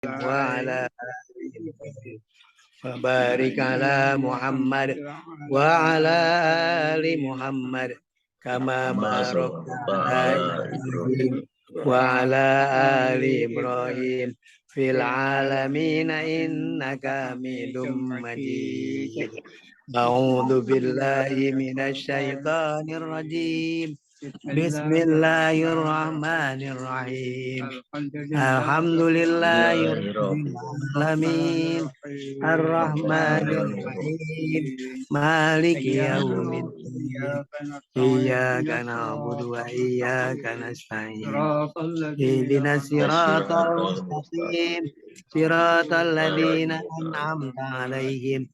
وعلى وبارك على محمد وعلى آل محمد كما باركت على إبراهيم وعلى آل إبراهيم في العالمين إنك حميد مجيد. أعوذ بالله من الشيطان الرجيم. بسم الله الرحمن الرحيم. الحمد لله رب العالمين الرحمن الرحيم مالك يوم الدين إياك نعبد وإياك نستعين اهدنا الصراط المستقيم صراط الذين أنعمت عليهم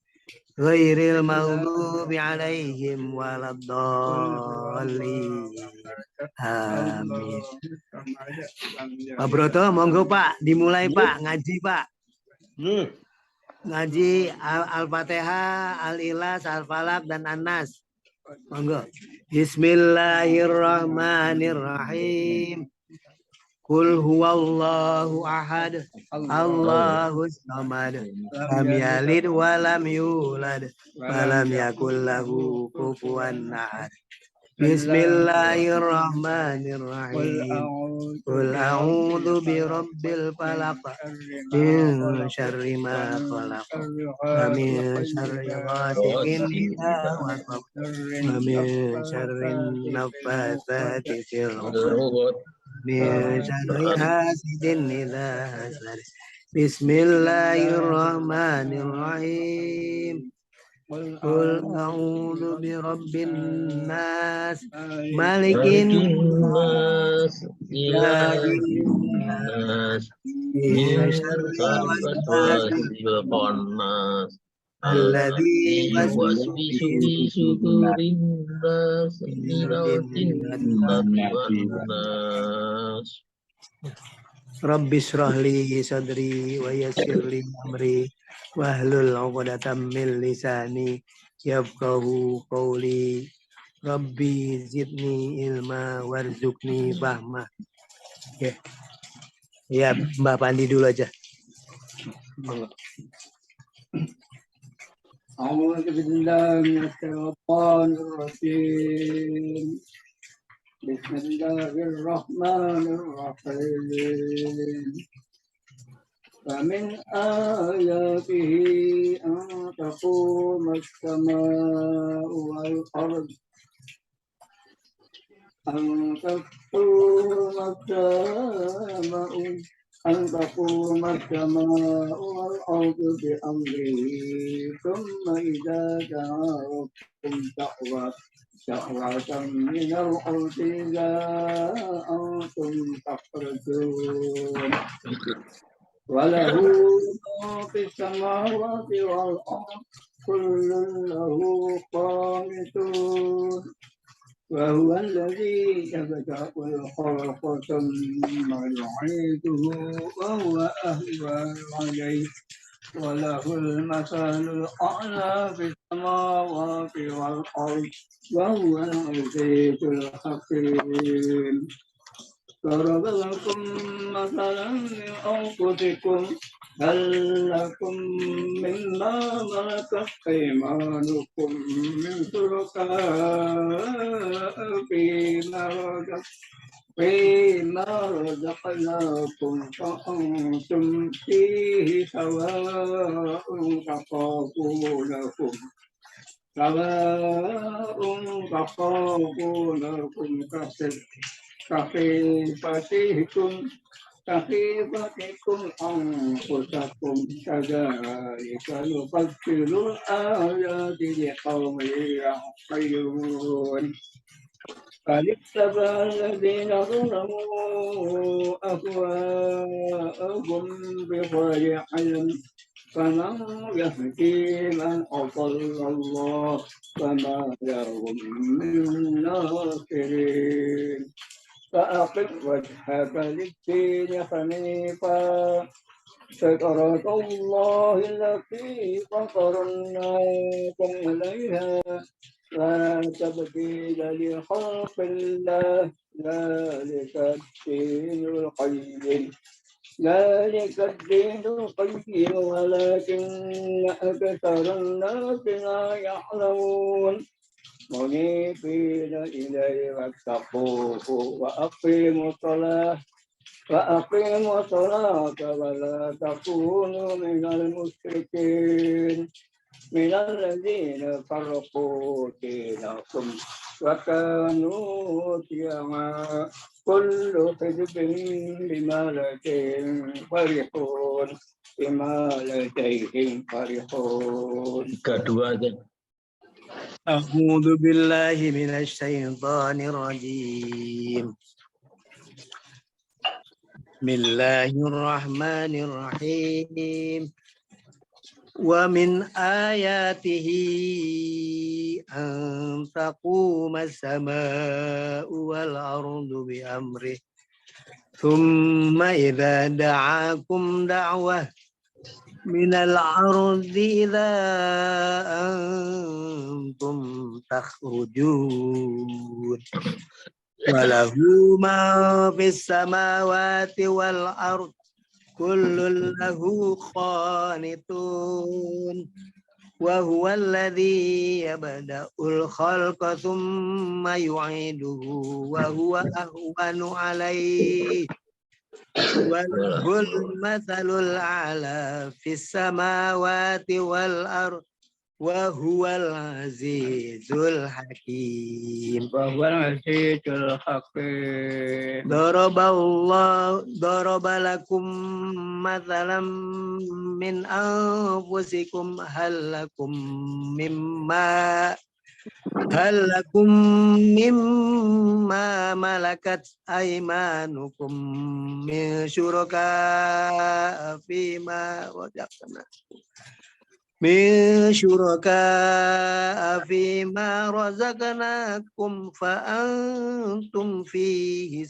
غير المغضوب عليهم ولا الضالين. Amin. Pak Broto, monggo Pak, dimulai Pak, ngaji Pak. Ngaji Al-Fatihah, Al-Ikhlas, Al-Falaq, dan An-Nas. Monggo. Bismillahirrahmanirrahim. Qul huwallahu ahad, Allahus samad, lam yalid wa lam yulad, wa lam yakul lahu kufuwan ahad. Bismillahirrahmanirrahim. Qul a'udzu birabbil falaq min syarri ma khalaq wa min syarri ghasiqin idza waqab wa min syarri naffatsati fil 'uqad min syarri hasidin idza hasad. Bismillahirrahmanirrahim. Qul a'udzu birabbin nas malikin nas ilahin nas min syarri waswasil alladzi yuwaswisu fi sudurin nas minal jinnati wan nas. Rabbi shrah li sadri wa yassir li amri wahlul 'uqdatam min lisani yafqahu qawli. Rabbi zidni ilma warzuqni fahma. Ya. Ya, Mbak Pandi dulu aja. A'udzu billahi minasyaitonir rajim. Bismillahirrahmanirrahim. ومن آياته أن تقوم السماء والأرض بأمره ثم إذا دعاكم دعوة من الأرض إذا أنتم تخرجون وله ما في السماوات والأرض كل له قانتون وهو الذي يبدأ الخلق ثم يعيده وهو أهون عليه وله المثل الأعلى في السماوات والأرض وهو العزيز الحكيم. ضرب لكم مثلا من أنفسكم هل لكم مما ملكت أيمانكم من شركاء فيما رزقناكم فأنتم فيه سواء تخافونكم كخيفتكم أنفسكم كذلك نفصل الآيات لقوم يعقلون. قد اتبع الذين ظلموا أهواءهم بغير علم فمن يهدي من أضل الله فما لهم من ناصرين. فأقم وجهك للدين حنيفا فطرة الله التي فطر الناس عليها لا تبديل لخلق الله ذلك الدين القيم ذلك الدين القيم ولكن أكثر الناس لا يعلمون منيبين إليه واتقوه وأقيموا الصلاة ولا تكونوا من المشركين من الذين فرقوا دينهم وكانوا شيعا كل حزب بما لديهم فرحون Kedua aja. أعوذ بالله من الشيطان الرجيم بسم الله الرحمن الرحيم ومن آياته أن تقوم السماء والأرض بأمره ثم إذا دعاكم دعوة من الأرض إذا أنتم تخرجون وله ما في السماوات والأرض كل له قانتون وهو الذي يبدأ الخلق ثم يعيده وهو أهون عليه وله المثل الأعلى في السماوات والأرض وهو العزيز الحكيم ضرب لكم مثلا من أنفسكم هل لكم مما ملكت أيمانكم من شركاء فيما رزقناكم فأنتم فيه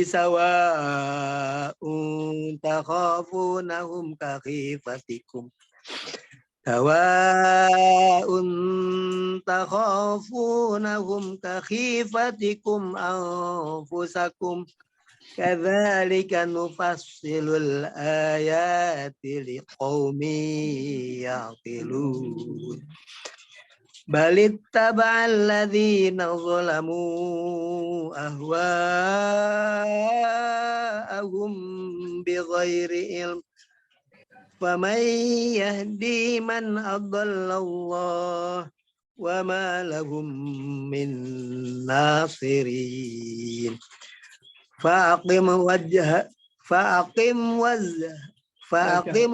سواء تخافونهم كخيفتكم أنفسكم كذلك نفصل الآيات لقوم يعقلون بل اتبع الذين ظلموا أهواءهم بغير علم فمن يهدي من أضل الله وما لهم من ناصرين فأقم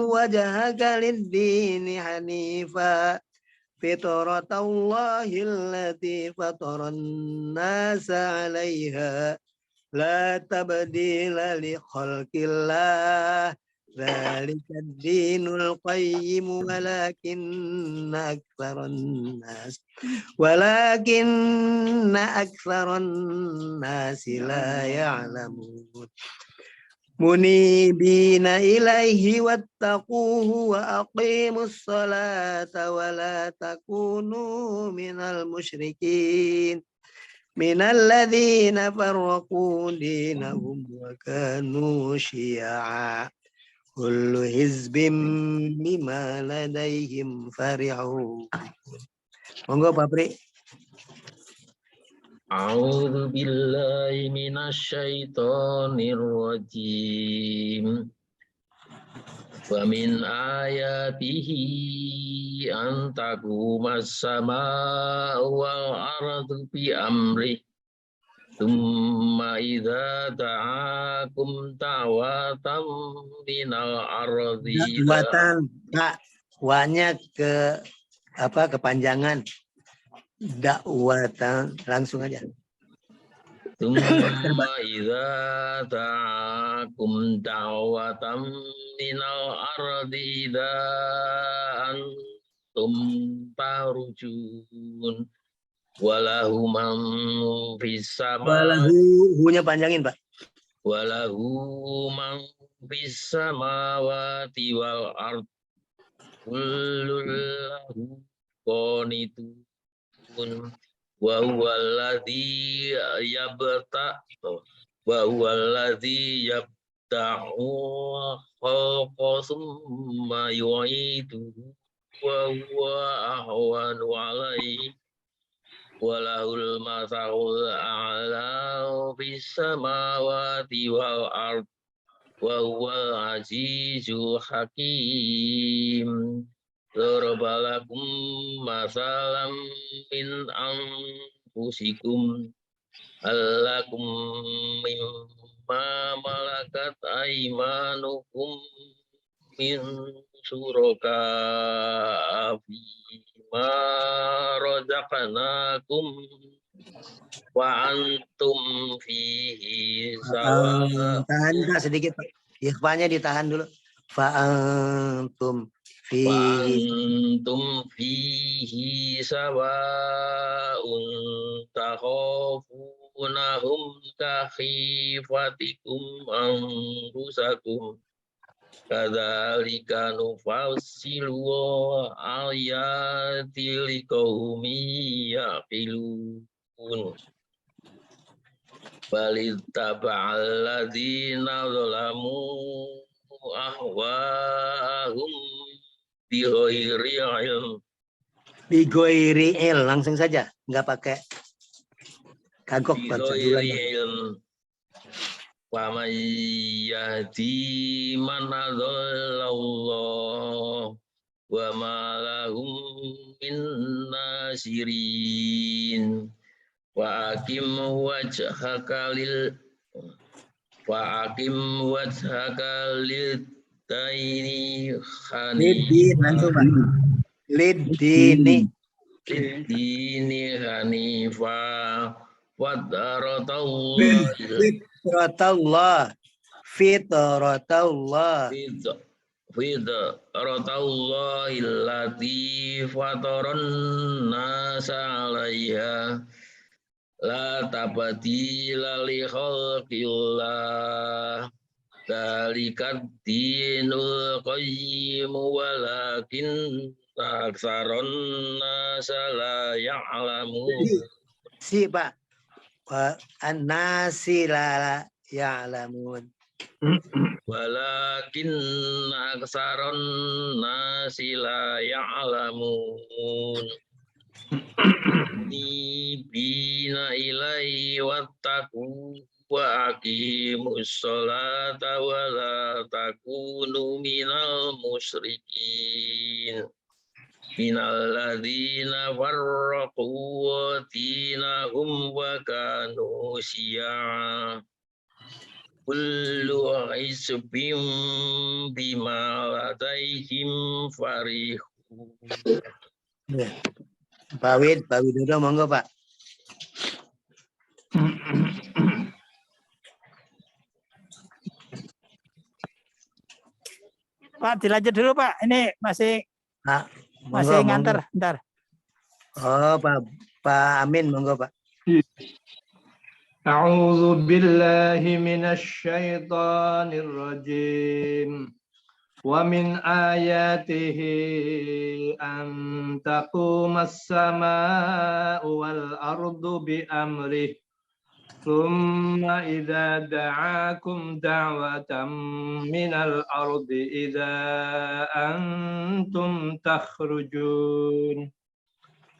وجهك للدين حنيفا فطرة الله التي فطر الناس عليها لا تبديل لخلق الله ذلك الدين القيم ولكن أكثر الناس لا يعلمون منيبين إليه واتقوه وأقيموا الصلاة ولا تكونوا من المشركين من الذين فرقوا دينهم وكانوا شيعا كل حزب بما لديهم فرحون. Monggo Pak Pri. A'udzu billahi minasyaitonir rajim. Wa min ayatihi an taqumas samaa'u wal ardu bi amrih thumma idza da'akum da'watan minal ardi Da'watan, Pak. Wanya kepanjangan. Da'watan, langsung aja. Tsumma idza ta'akum da'watan minal ardi idza antum tarjun walahu man fis Hunya panjangin, Pak. walahu man fis samawati wal ard kullun lahu qanitun wa huwallazi yabta'u khalqa summa yu'iduhu wa huwa ahwanu alaihi walahul masalul a'la fis samawati wal ard wa huwal azizul hakim. Darabalakum masalam min anfusikum alakum mimma malakat aimanukum min suraka fima razaqnakum wa antum fihi sawa. Tahan Kak, sedikit Pak. Ikhfanya ditahan dulu. Fa'antum fi Antum fihi sawa'un takhafunahum kakhifatikum anfusakum kadzalika nufassilu ayati liqaumin yaqilun. Balittaba'al ladzina zalamu ahwa'ahum bighairi ilm. Bigoiri il, langsung saja, nggak pakai kagok baca dulu. Bighairi ilm. Wa may yahdi man adallallah wa ma lahum min nasirin. Wa aqim wajhaka lil daini Lidin, langsung Pak. Lidini. Lidini hanifah Fitratallah Fitratallah. Fitratallah illati fataran nasa alaiha la tabdila li khalqillah dzalikat dinul qayyim walakin aktsaron nasa la ya'lamun. Si Pak. An-nasi la ya'lamun. Walakin aktsaron nasi la ya'lamun. Bina ilaihi wattaqu wa aqimus sholata wa la takunu minal musyrikin. Minal ladzina farraqu dinahum wa kanu syi'a. Kullu hizbin bima ladaihim farihun. Pak Widodo, monggo Pak. Pak, dilanjut dulu Pak. Ini masih nganter, bentar. Oh, Pak Amin, monggo Pak. A'udzu billahi minasy syaithanir rajim. Wa min ayatihi an taqumas samaa'u wal ardu bi amrihi thumma idza da'akum da'watan minal ardi idza antum takhrujun.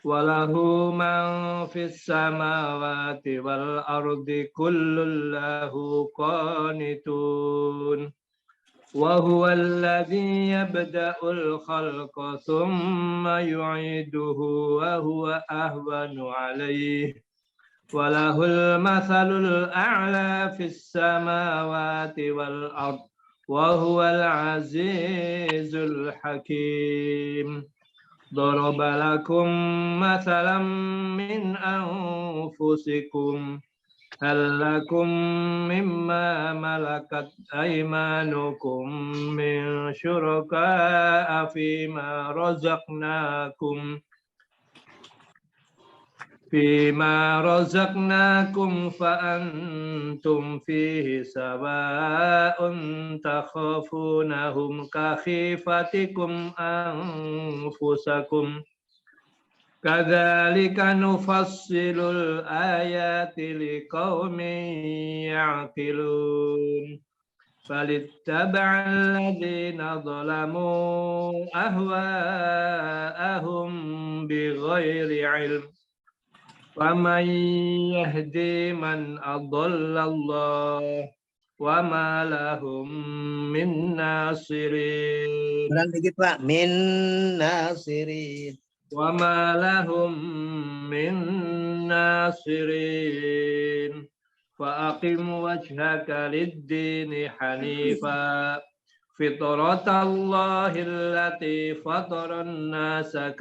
Walahu man fis samawati wal ardi kullun lahu qanitun. Wa huwa alladhi yabda'ul khalqa thumma yu'iduhu wa huwa ahwanu alayhi. Walahul mathalul a'la fis samawati wal ard. Wa huwal azizul hakim. Daraba lakum mathalan min anfusikum hal lakum mimma malakat aymanukum min syuraka'a fima razaqnakum fa antum fihi sawa'un takhafunahum ka khifatikum anfusakum Kadzalika nufassilul ayati liqaumin ya'qilun. Falittaba'al ladzina zalamu ahwa'ahum bighairi 'ilm. Faman yahdi man adallallah wa ma lahum min nasirin. Kurang dikit Pak, min nasirin. Wa ma lahum min nasirin. Fa aqim wajhaka lid-dini hanifa fitratallahi allati fataran nasa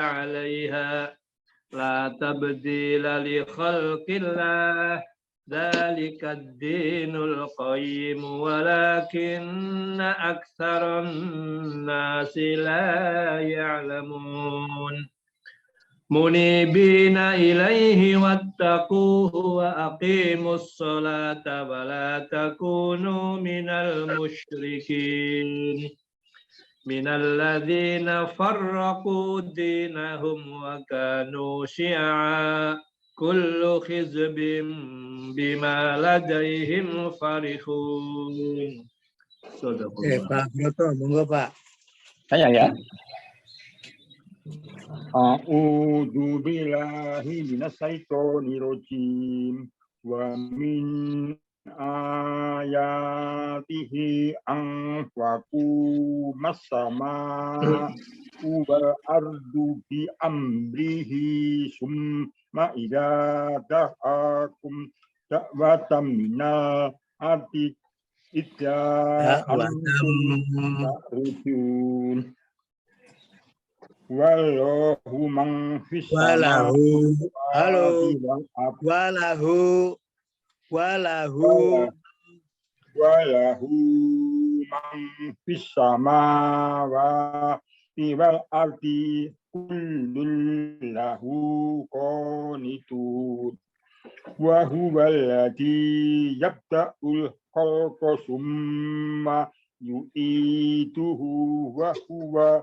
'alaiha la tabdila li khalqillah dzalika ad-dinul qayyim walakinna aktsaran nasi la ya'lamun. Munibina ilaihi wattaquhu wa aqimus salata wa la takunu minal musyrikin. Minal ladzina farraqu dinahum wa kanu syi'a kullu hizbin bima ladaihim farihun. Pak Broto, monggo Pak. Saya ya. A'udzu billahi minasyaitonir rajim wa min ayatihi anfaqu mas-sama wal ardu bi amrihi summa idza da'akum da'watam minal ati idza antum Wallahu man fis walahu man fis samawati wal ardi kullun lahu qanitun wa huwal ladzi yabda'ul khalqa summa yu'iduhu wa huwa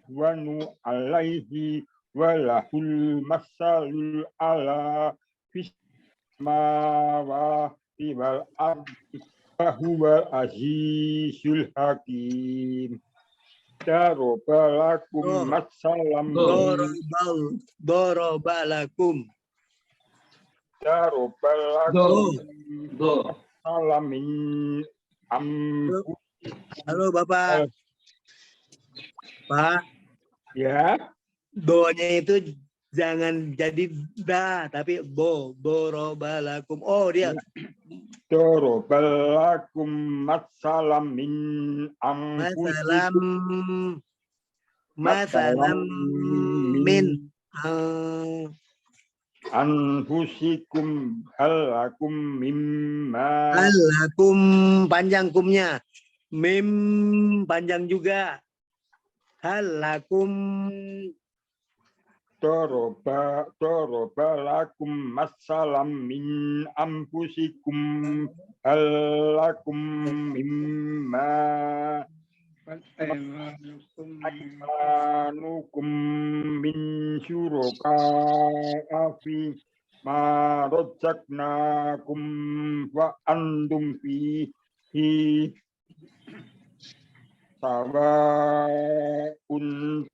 wanu alaihi walahul masalul ala fis samawati wal ardi wa huwal azizul hakim. Darobalakum masalam dorobalakum salamin Halo Bapak. Pak, ya, doanya itu jangan jadi da, tapi dorobalakum. Oh dia. Dorobalakum masalam min amfusikum. Masalam min anfusikum halakum mimma. Halakum panjang kumnya. Mim panjang juga. Halakum dorobalakum masalam min amfusikum halakum mimma aimanukum min syuraka'i ma razaqnakum wa antum fihi sawa'un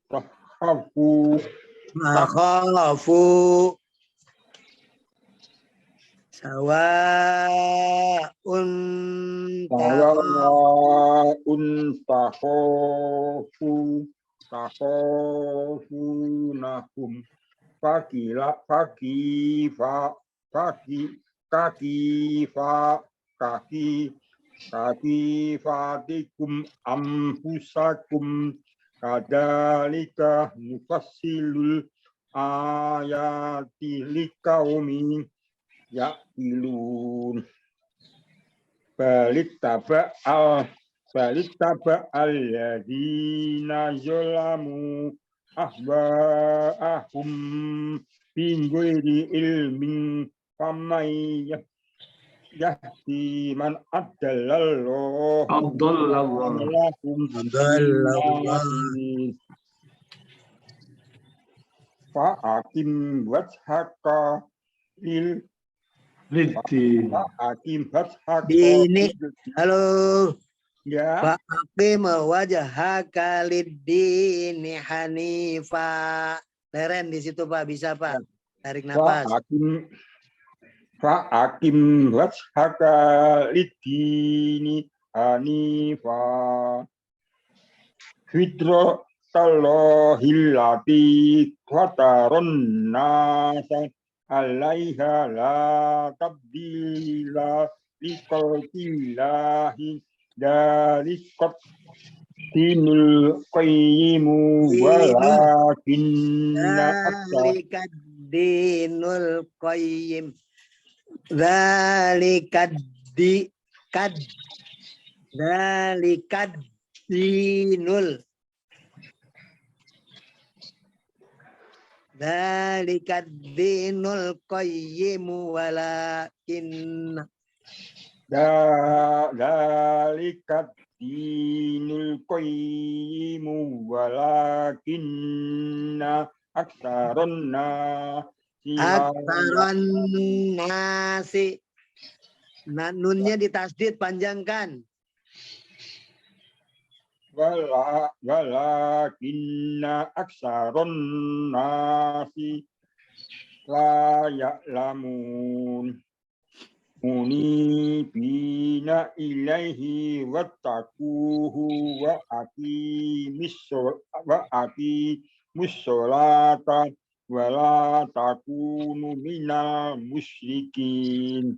takhafu takhafunahum kakifatikum amfusakum kadzalika nufassilul ayati liqaumin ya'qilun. Balittaba'al ladzina zalamu ahwa'ahum bighairi ilmin faman yahdi man adallallah. Fa'akim wajhaka lil Lidin. Fa'akim wajhaka Dini. lil- Halo. Ya. Fa'aqim wajhaka lid-dini hanifa. Leren di situ Pak, bisa Pak. Tarik nafas. Fa'akim wajhaka lid-dini hanifa. Fitratallahi allati fataron nasa 'alaiha la tabdila liqalqillahi dzalikat dinul qayyimu walakinna Zalikad dinul qayyim. Zalikad dinul. Zalikad dinul qayyim walakin dzalikat dinul qayyimu walakinna aksaron nasi aksaron nasi. Nah, nunnya ditasdid, panjangkan. walakinna aksaron nasi la ya'lamun munibina ilaihi wattaquhu wa aqimis sholata wa la takunu minal musyrikin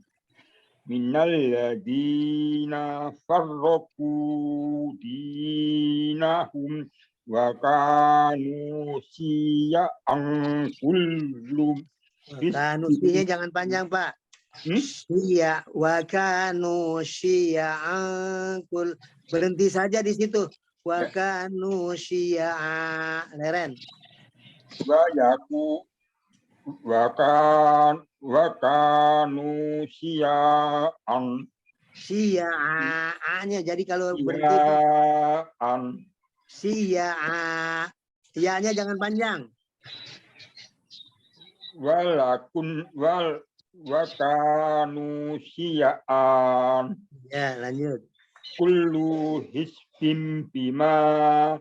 minal ladina farraqu dinahum wa kanu syi'an kullum Kanusinya jangan panjang Pak. Syi'a wa kanu syi'an kul. Berhenti saja di situ. Wa kanu syi'a. Leren. Wa kanu syi'an. Syi'a-nya. Jadi kalau berhenti Syi'a. Ya-nya jangan panjang. Wa kanu syi'an. Ya, lanjut. Kullu hizbin bima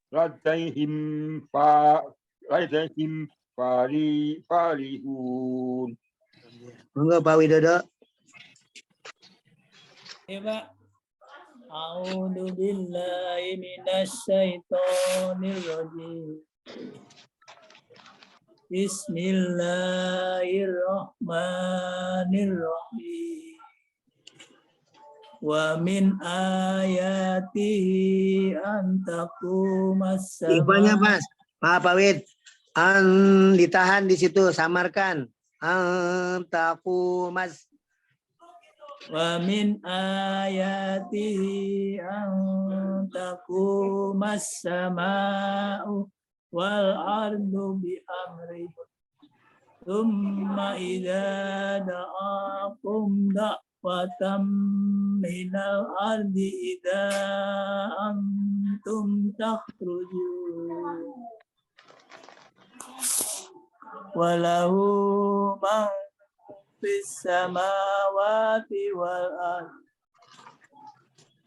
ladaihim farihun. Monggo Pak Widodo. Ya Pak. A'udzu billahi minasy syaithanir rajim. Bismillahirrahmanirrahim. Wa min ayatihi an taqumas Iqbalnya sama. Mas. Maaf Pak Wid. Ditahan di situ, samarkan. Taqumas. Wa min ayatihi an taqumas sama'u wal ardu bi amri. Tsumma idza da'akum da'watam minal ardi idza antum takhrujun. Walahu man fis samawati wal ardi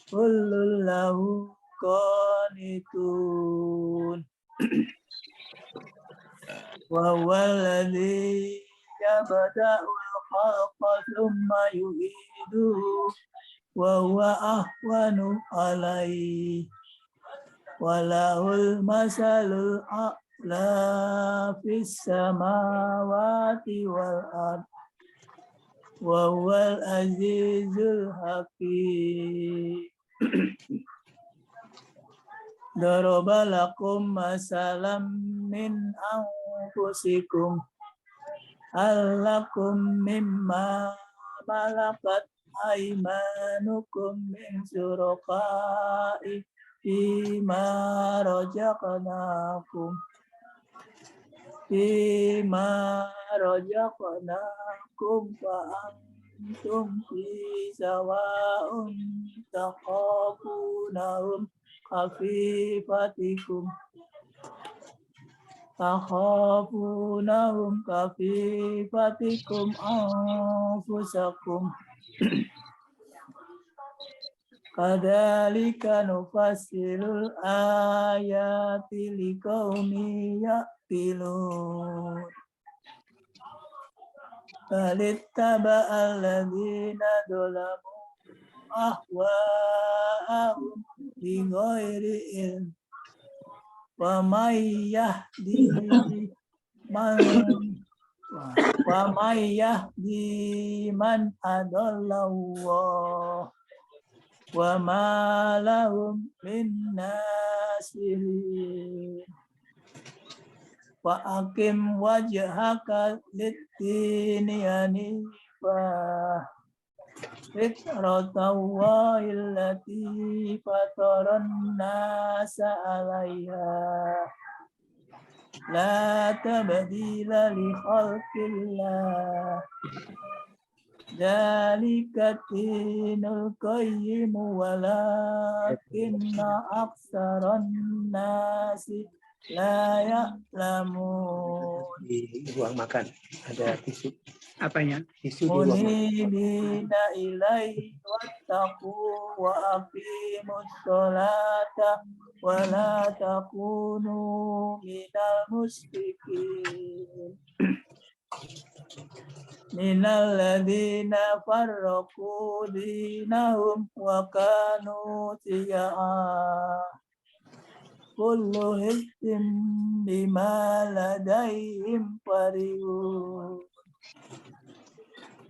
kullun lahu qanitun. Wa huwa alladhi yabda'ul khalqa thumma yu'iduhu wa huwa ahwanu alayhi wa lahul masalul a'la fis samawati wal ardi wa huwal azizul hakim. Daraba lakum masalam min anfusikum alakum mimma malakat aymanukum min syuraka'i fima rajaqnakum fa'antum antum fi sawa'un takhafunahum khafifatikum anfusakum kadzalika nufassilul ayati liqaumin ya'qilun balittaba'al ladzina dzalamu ahwa'ahum bighairi ilm wa may yahdi man adallallah wa ma lahum min nasirin wa aqim wajhaka lit-tini hanifah fitratallahi allati fataran nasa 'alaiha la tabdila li khalqillah dzalika dinul qayyim walakinna aktsaran nasi la ya'lamun. Di ruang makan ada tisu. Apanya? Tisu di ruang makan. Munibina ilaihi wattaqu wa aqimus sholata wa la takunu minal musyrikin. Minal ladzina farraqu dinahum wa kanu syi'a kullu hizbin bima ladaihim farihun.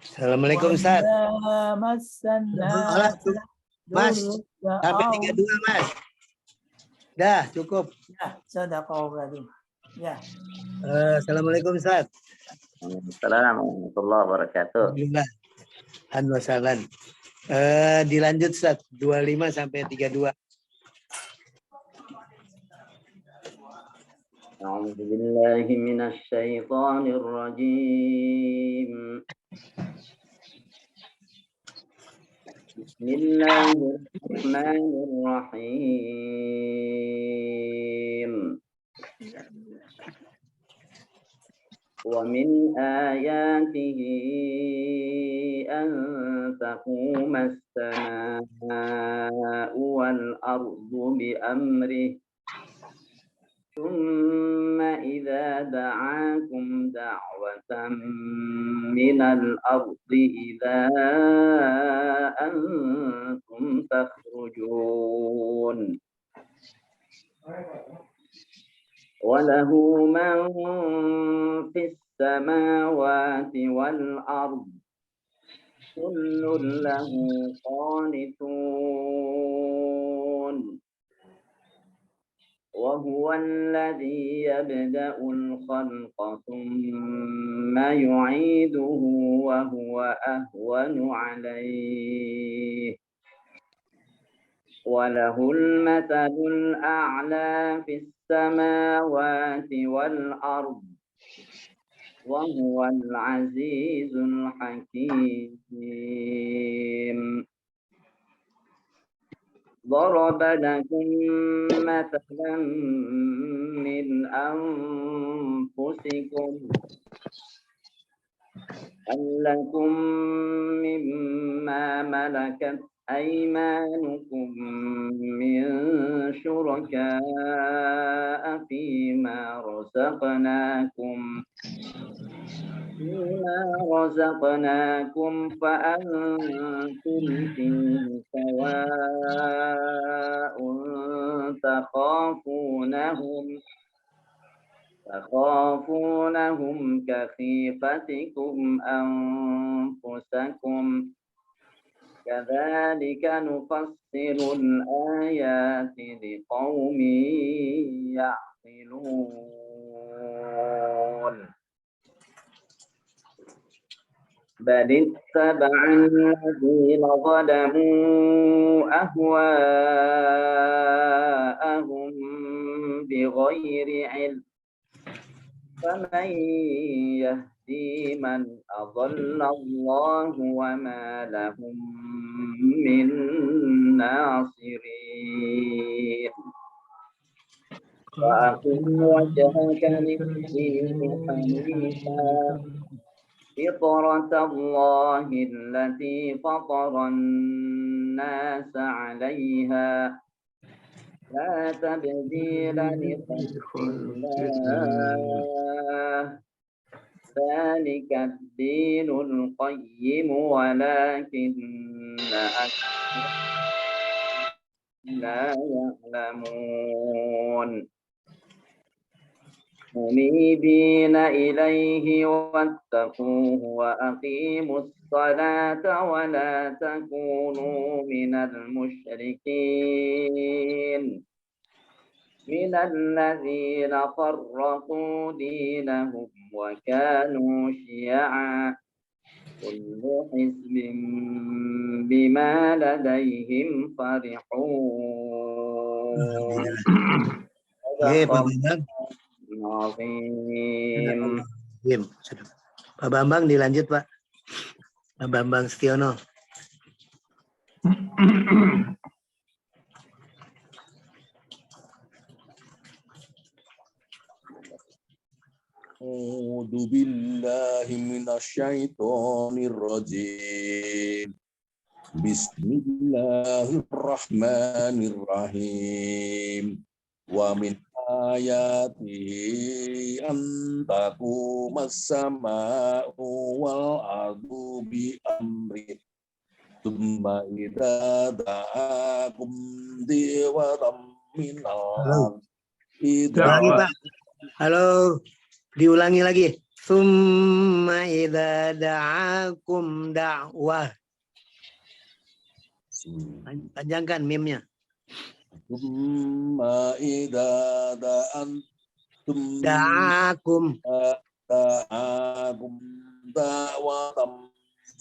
Assalamualaikum Ustaz. Mas, sampai 32 Mas. Dah cukup. Ya, sadaqah berarti. Ya. Assalamualaikum Ustaz. Assalamualaikum warahmatullahi wabarakatuh. Alhamdulillah. Wasalam. Dilanjut Ustaz 25 sampai 32. أعوذ بالله من الشيطان الرجيم بسم الله الرحمن الرحيم ومن آياته أن تقوم السماء والأرض بأمره ثم إذا دعاكم دعوة من الأرض إذا أنتم تخرجون وله من في السماوات والأرض كل له قانتون وهو الذي يبدأ الخلق ثم يعيده وهو أهون عليه وله المثل الأعلى في السماوات والأرض وهو العزيز الحكيم ضرب لكم مثلا من أنفسكم هل لكم مما ملكت أيمانكم من شركاء فيما رزقناكم فأنتم فيه سواء تخافونهم كخيفتكم أنفسكم كذلك نفصل الآيات لقوم يعقلون بل اتبع الذين ظلموا أهواءهم بغير علم فمن يهدي من أضل الله وما لهم من ناصرين وأقم وجهك للدين حنيفا فطرة الله التي فطر الناس عليها لا تبديل لخلق الله ذلك الدين القيم ولكن أكثر لا يعلمون منيبين إليه واتقوه وأقيموا الصلاة ولا تكونوا من المشركين من الذين فرقوا دينهم وكانوا شيعا كل حزب بما لديهم فرحون Pak Bambang dilanjut Pak. Pak Bambang Setiono. A'udzu billahi minasyaitonir rajim. Bismillahirrahmanirrahim. Wa min ayatihi an taqumas sama'u wal ardu bi amri tsumma idza da'akum diwatam minal Lagi Pak. Halo, diulangi lagi. Tsumma idza da'akum da'wah. Panjangkan mimnya. Tsumma idza da'antum Da'akum da'watam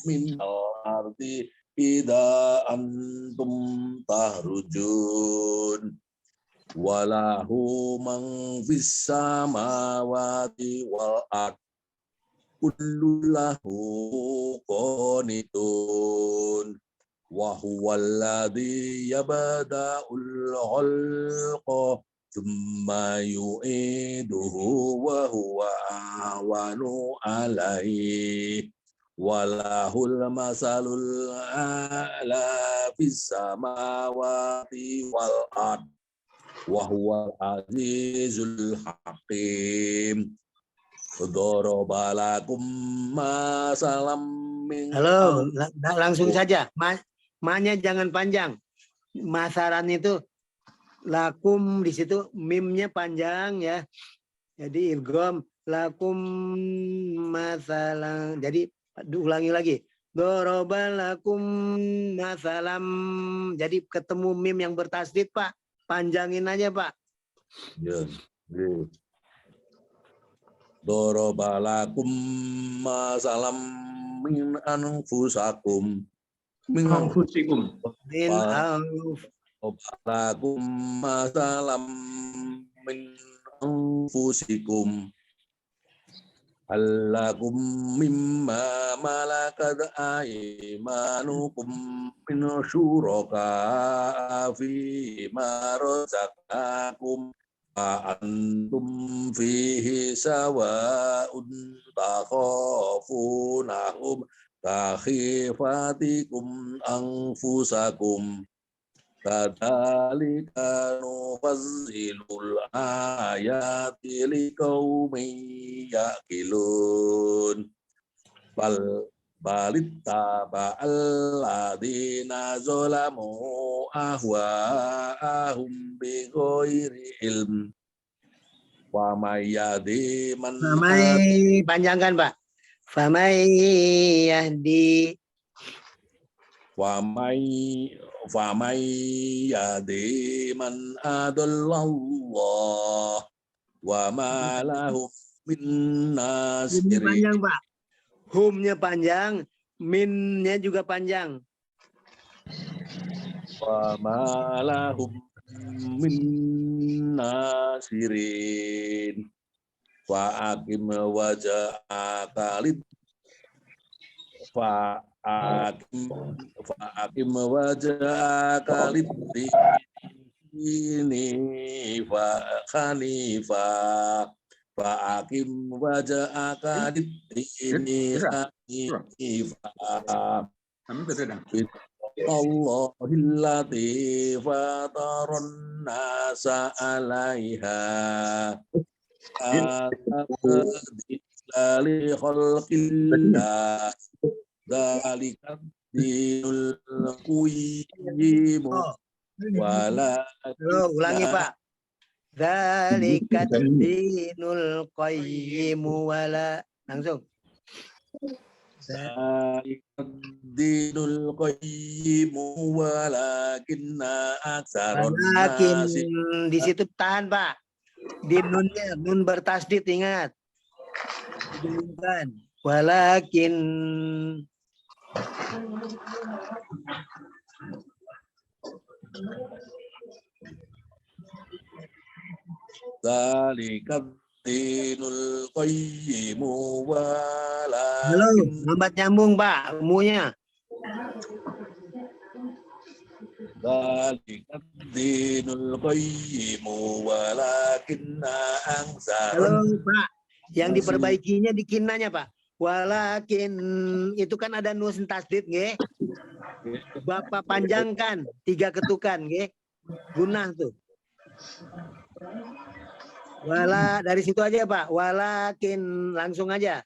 minal ardi idza antum tahrujun walahu man fis samawati wal ard kullu lahu qanitun wa huwal ladzi yabda'ul khalqa thumma yu'iduhu wa huwa ahwanu alaihi walahul masalul a'la fis samawati wal ard wa huwal azizul hakim. Darabalakum masalam min. Halo, langsung saja. Ma-nya jangan panjang. Masaran itu lakum, di situ mimnya panjang ya. Jadi idgham lakum masalan. Jadi diulangi lagi. Darabalakum masalam. Jadi ketemu mim yang bertasdid Pak. Panjangin aja Pak. Ya. Darabalakum masalam min anfusakum. Min anfusikum. Min Darabalakum masalam min anfusikum. Allakum mimma malakat aymanukum min syuraka fi ma razaqakum fa antum fihi sawa'un takhafunahum kakhifatikum anfusakum kadzalika nufazzilul ayati liqaumin yaqilun balittaba alladziina zalamu ahwa'ahum bighairi ilm wa may yahdi man panjangkan Pak. Famay yahdi Famay yahdi man adallallah wa ma lahum min nasirin. Panjang Pak. Humnya panjang, minnya juga panjang. Wa ma lahum min nasirin. Fa'akim wajhaka Fa'akim wajhaka lid-dini hanifah. Fa'akim wajhaka lid-dini hanifah. Allahillati fataron nasa alaiha li khalqillah dzalika dinul qayyim wala ulangi Pak. Dzalika dinul qayyim wala langsung. Dinul qayyim walakinna aktsaron Walakin nasi di situ tahan Pak. Di nunnya, nun bertasdid ingat. Dibingungkan. Walakin dzalika dinul qayyim halo, walakin lambat nyambung Pak, munya. dzalika dinul qayyim walakinna Halo aktsaron Pak, yang diperbaikinya di kinanya Pak. Walakin itu kan ada nun tasdid nggih. Bapak panjangkan 3 ketukan nggih. Gunah tuh. Wala dari situ aja Pak. Walakin langsung aja.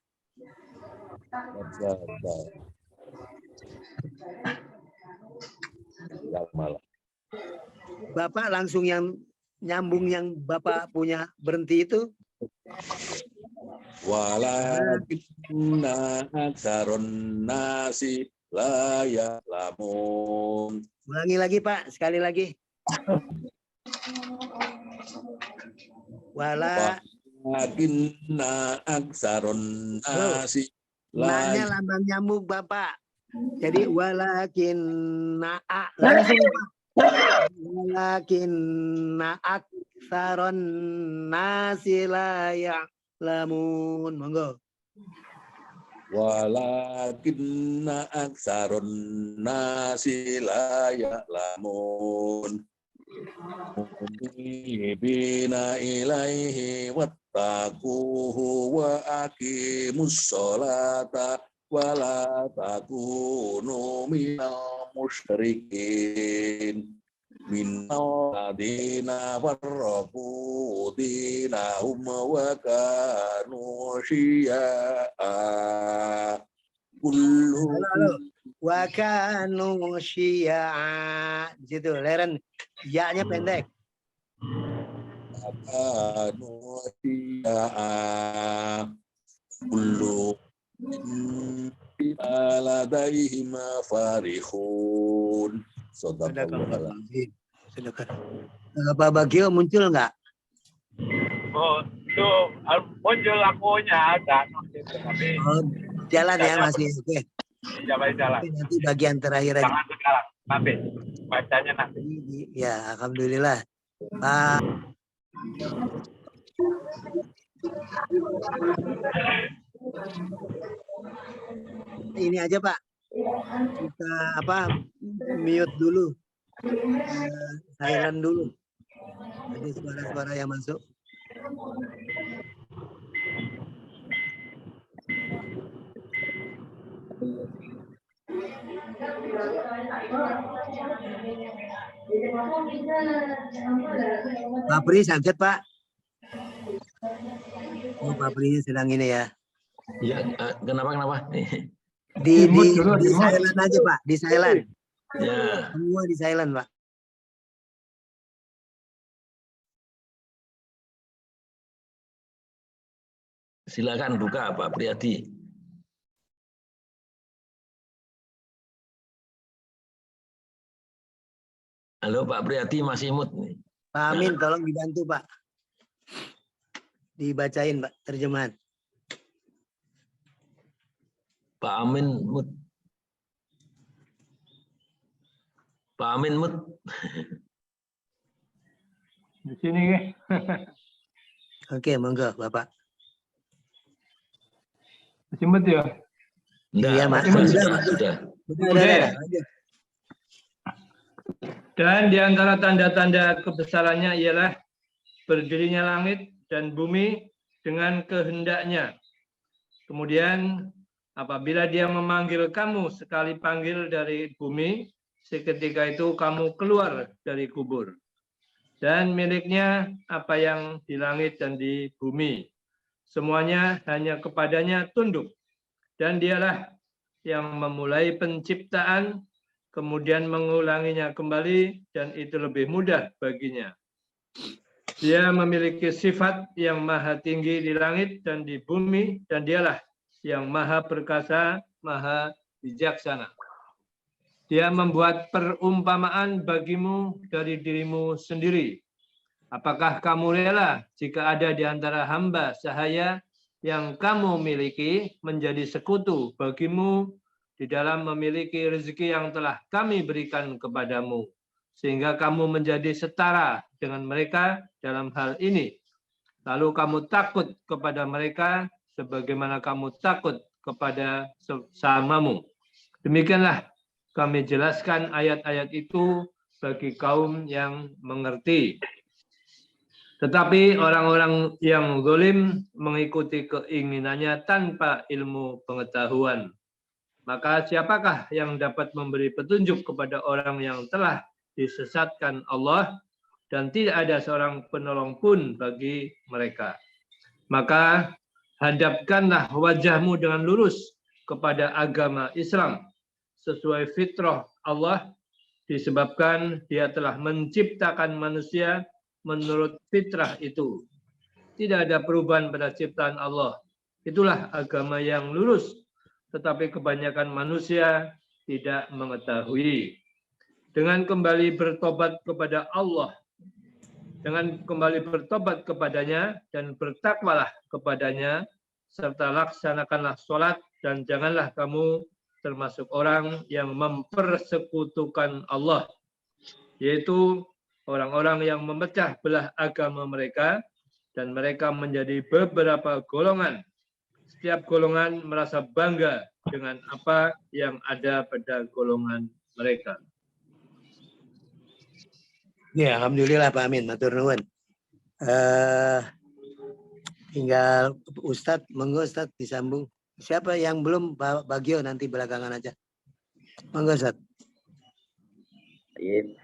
Bapak langsung yang nyambung yang Bapak punya berhenti itu. Walakinna aktsaron nasi la ya'lamun. Ulangi lagi Pak, sekali lagi. Walakinna aktsaron nasi la Nanya lambang nyambung Bapak. Jadi walakin na'a langsung Pak. Walakin aktsaron nasi la ya'lamun. Monggo. walakinna aktsaron nasi la ya'lamun. Munibina ilaihi wattaquhu wa aqimus sholata wa la takunu minal musyrikin minal ladina farraqu dinahum wa kanu syi'a kullu Wa kanu syi'a. Di situ leren ya-nya pendek. kanu syi'a kullu ladaihim farihun. Sadaqallahul-azim. Pak Bagio muncul nggak? Oh, itu muncul akunya ada. Oh, jalan ya masih. Oke. Jalan. Nanti bagian terakhir aja. Jangan sekarang, nanti bacanya nanti. Ya, alhamdulillah. Pak. Ini aja Pak. Kita mute dulu. Silent dulu. Jadi suara-suara yang masuk. Pak Pri sakit Pak. Oh, Pak Pri sedang ini ya. Ya, kenapa? Di silent aja Pak, di silent. Ya. Semua di silent Pak. Silakan buka Pak Priyadi. Halo Pak Priyadi masih mute nih. Pak Amin tolong dibantu Pak. Dibacain Pak terjemahan. Pak Amin mute. Pak Amin mute. Di sini. Oke, monggo Bapak. Jemput ya. Enggak, Iya, Mas. sudah. Udah ya? Dan di antara tanda-tanda kebesarannya ialah berdirinya langit dan bumi dengan kehendaknya. Kemudian apabila dia memanggil kamu sekali panggil dari bumi, seketika itu kamu keluar dari kubur. Dan miliknya apa yang di langit dan di bumi. Semuanya hanya kepadanya tunduk. Dan dialah yang memulai penciptaan, kemudian mengulanginya kembali, dan itu lebih mudah baginya. Dia memiliki sifat yang maha tinggi di langit dan di bumi, dan dialah yang maha perkasa, maha bijaksana. Dia membuat perumpamaan bagimu dari dirimu sendiri. Apakah kamu rela jika ada di antara hamba sahaya yang kamu miliki menjadi sekutu bagimu di dalam memiliki rezeki yang telah kami berikan kepadamu, sehingga kamu menjadi setara dengan mereka dalam hal ini. Lalu kamu takut kepada mereka sebagaimana kamu takut kepada sesamamu. Demikianlah kami jelaskan ayat-ayat itu bagi kaum yang mengerti. Tetapi orang-orang yang zalim mengikuti keinginannya tanpa ilmu pengetahuan. Maka siapakah yang dapat memberi petunjuk kepada orang yang telah disesatkan Allah dan tidak ada seorang penolong pun bagi mereka. Maka hadapkanlah wajahmu dengan lurus kepada agama Islam sesuai fitrah Allah, disebabkan dia telah menciptakan manusia menurut fitrah itu. Tidak ada perubahan pada ciptaan Allah. Itulah agama yang lurus, tetapi kebanyakan manusia tidak mengetahui. Dengan kembali bertobat kepada Allah, dengan kembali bertobat kepadanya dan bertakwalah kepadanya, serta laksanakanlah sholat dan janganlah kamu termasuk orang yang mempersekutukan Allah, yaitu orang-orang yang memecah belah agama mereka dan mereka menjadi beberapa golongan. Setiap golongan merasa bangga dengan apa yang ada pada golongan mereka. Ya, alhamdulillah Pak Amin, matur nuwun. Tinggal Ustadz, monggo Ustadz disambung. Siapa yang belum, Pak Bagio nanti belakangan aja. Monggo Ustadz. Baik.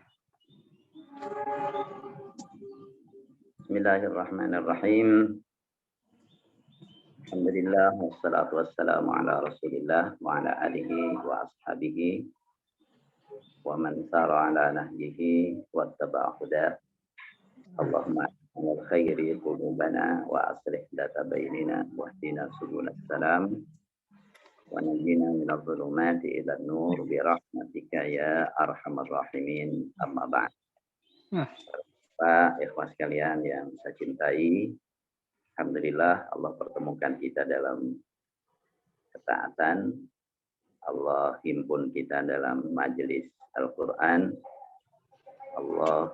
Bismillahirrahmanirrahim. Alhamdulillah wassalatu wassalamu ala Rasulillah wa ala alihi wa ashabihi wa man sara ala nahjihi wa taba'a huda. Allahumma anil khairi qulubana wa aslih data bainina wa hdina subulas salam wa najina minadh dhulumati ila nur bi rahmatika ya arhamar rahimin. Amma ba'd. Pak ikhwas sekalian yang saya cintai, alhamdulillah Allah pertemukan kita dalam ketaatan. Allah himpun kita dalam majelis Al-Quran. Allah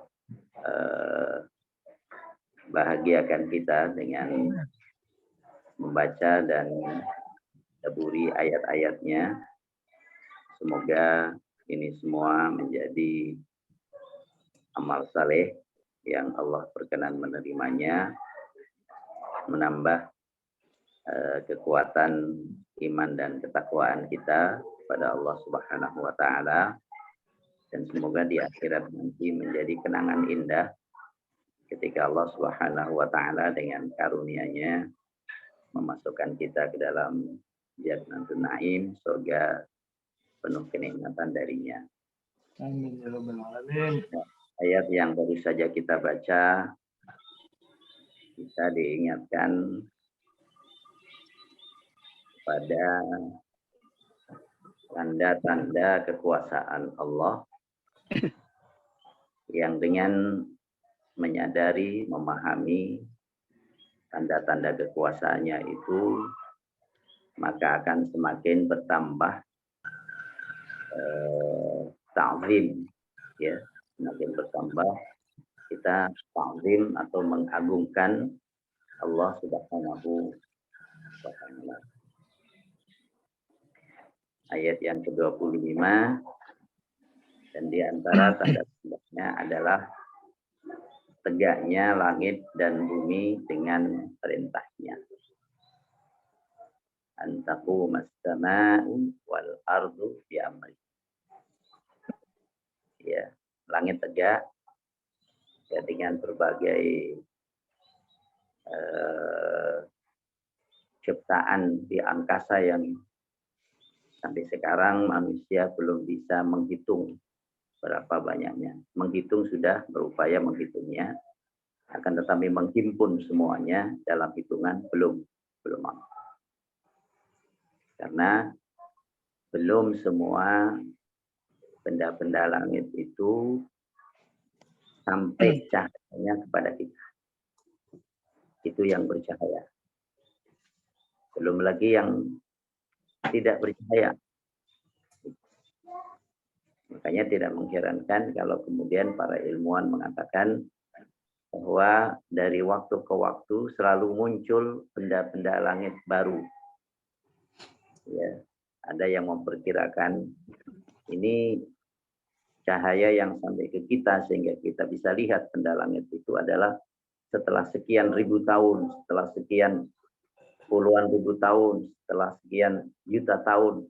bahagiakan kita dengan membaca dan daburi ayat-ayatnya. Semoga ini semua menjadi amal saleh yang Allah berkenan menerimanya, menambah kekuatan iman dan ketakwaan kita kepada Allah Subhanahu wa taala, dan semoga di akhirat nanti menjadi kenangan indah ketika Allah Subhanahu wa taala dengan karunia-Nya memasukkan kita ke dalam Jannatul Naim, surga penuh kenikmatan darinya. Amin ya rabbal alamin. Ayat yang baru saja kita baca, kita diingatkan pada tanda-tanda kekuasaan Allah yang dengan menyadari, memahami tanda-tanda kekuasaannya itu, maka akan semakin bertambah ta'zim, ya, semakin bertambah kita ta'zim atau mengagungkan Allah Subhanahu wa taala. ayat yang ke-25, dan di antara tanda-tandanya adalah tegaknya langit dan bumi dengan perintahnya. Antaku mas-sama'u wal ardu bi amri. Ya, langit tegak ya, dengan berbagai ciptaan di angkasa yang sampai sekarang manusia belum bisa menghitung berapa banyaknya. Menghitung sudah, berupaya menghitungnya, akan tetapi menghimpun semuanya dalam hitungan belum mampu. Karena belum semua benda-benda langit itu sampai cahayanya kepada kita. Itu yang bercahaya. Belum lagi yang tidak bercahaya. Makanya tidak mengherankan kalau kemudian para ilmuwan mengatakan bahwa dari waktu ke waktu selalu muncul benda-benda langit baru. Ya, ada yang memperkirakan ini cahaya yang sampai ke kita sehingga kita bisa lihat benda langit itu adalah setelah sekian ribu tahun, setelah sekian puluhan ribu tahun, setelah sekian juta tahun.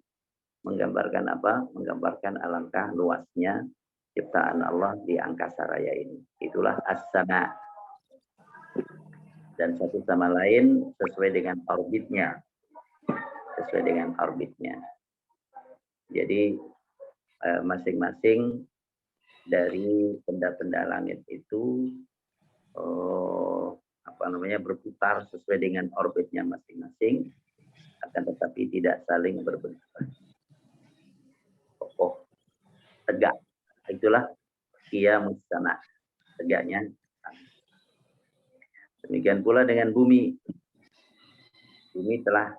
Menggambarkan apa? Menggambarkan alangkah luasnya ciptaan Allah di angkasa raya ini. Itulah as-sama. Dan satu sama lain sesuai dengan orbitnya. Sesuai dengan orbitnya. Jadi masing-masing dari benda-benda langit itu berputar sesuai dengan orbitnya masing-masing, akan tetapi tidak saling berbenturan. Kokoh, tegak. Itulah qiyamus sama, tegaknya. Demikian pula dengan bumi. Bumi telah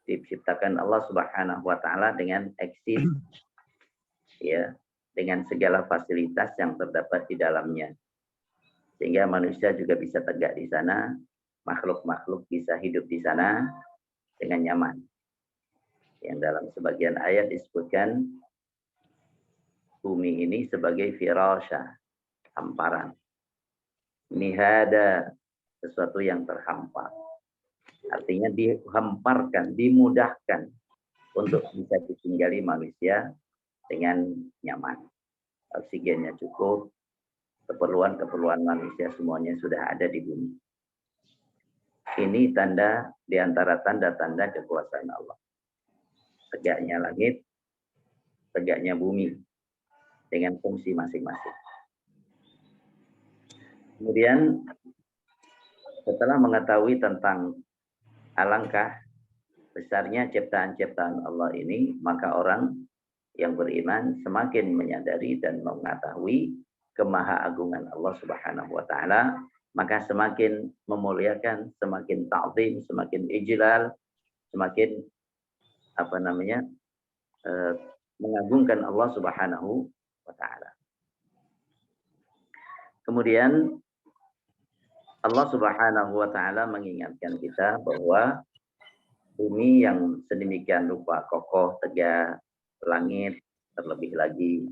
diciptakan Allah Subhanahu wa taala dengan eksis, ya, dengan segala fasilitas yang terdapat di dalamnya. Sehingga manusia juga bisa tegak di sana, makhluk-makhluk bisa hidup di sana dengan nyaman. Yang dalam sebagian ayat disebutkan bumi ini sebagai firasha, hamparan. Mihada, sesuatu yang terhampar. Artinya dihamparkan, dimudahkan untuk bisa ditinggali manusia dengan nyaman. Oksigennya cukup, keperluan manusia semuanya sudah ada di bumi. Ini tanda di antara tanda-tanda kekuasaan Allah. Tegaknya langit, tegaknya bumi dengan fungsi masing-masing. Kemudian setelah mengetahui tentang alangkah besarnya ciptaan-ciptaan Allah ini, maka orang yang beriman semakin menyadari dan mengetahui kemahaagungan Allah Subhanahu wa taala, maka semakin memuliakan, semakin ta'zim, semakin ijlal, semakin mengagungkan Allah Subhanahu wa taala. Kemudian Allah Subhanahu wa taala mengingatkan kita bahwa bumi yang sedemikian rupa kokoh, tegak, langit terlebih lagi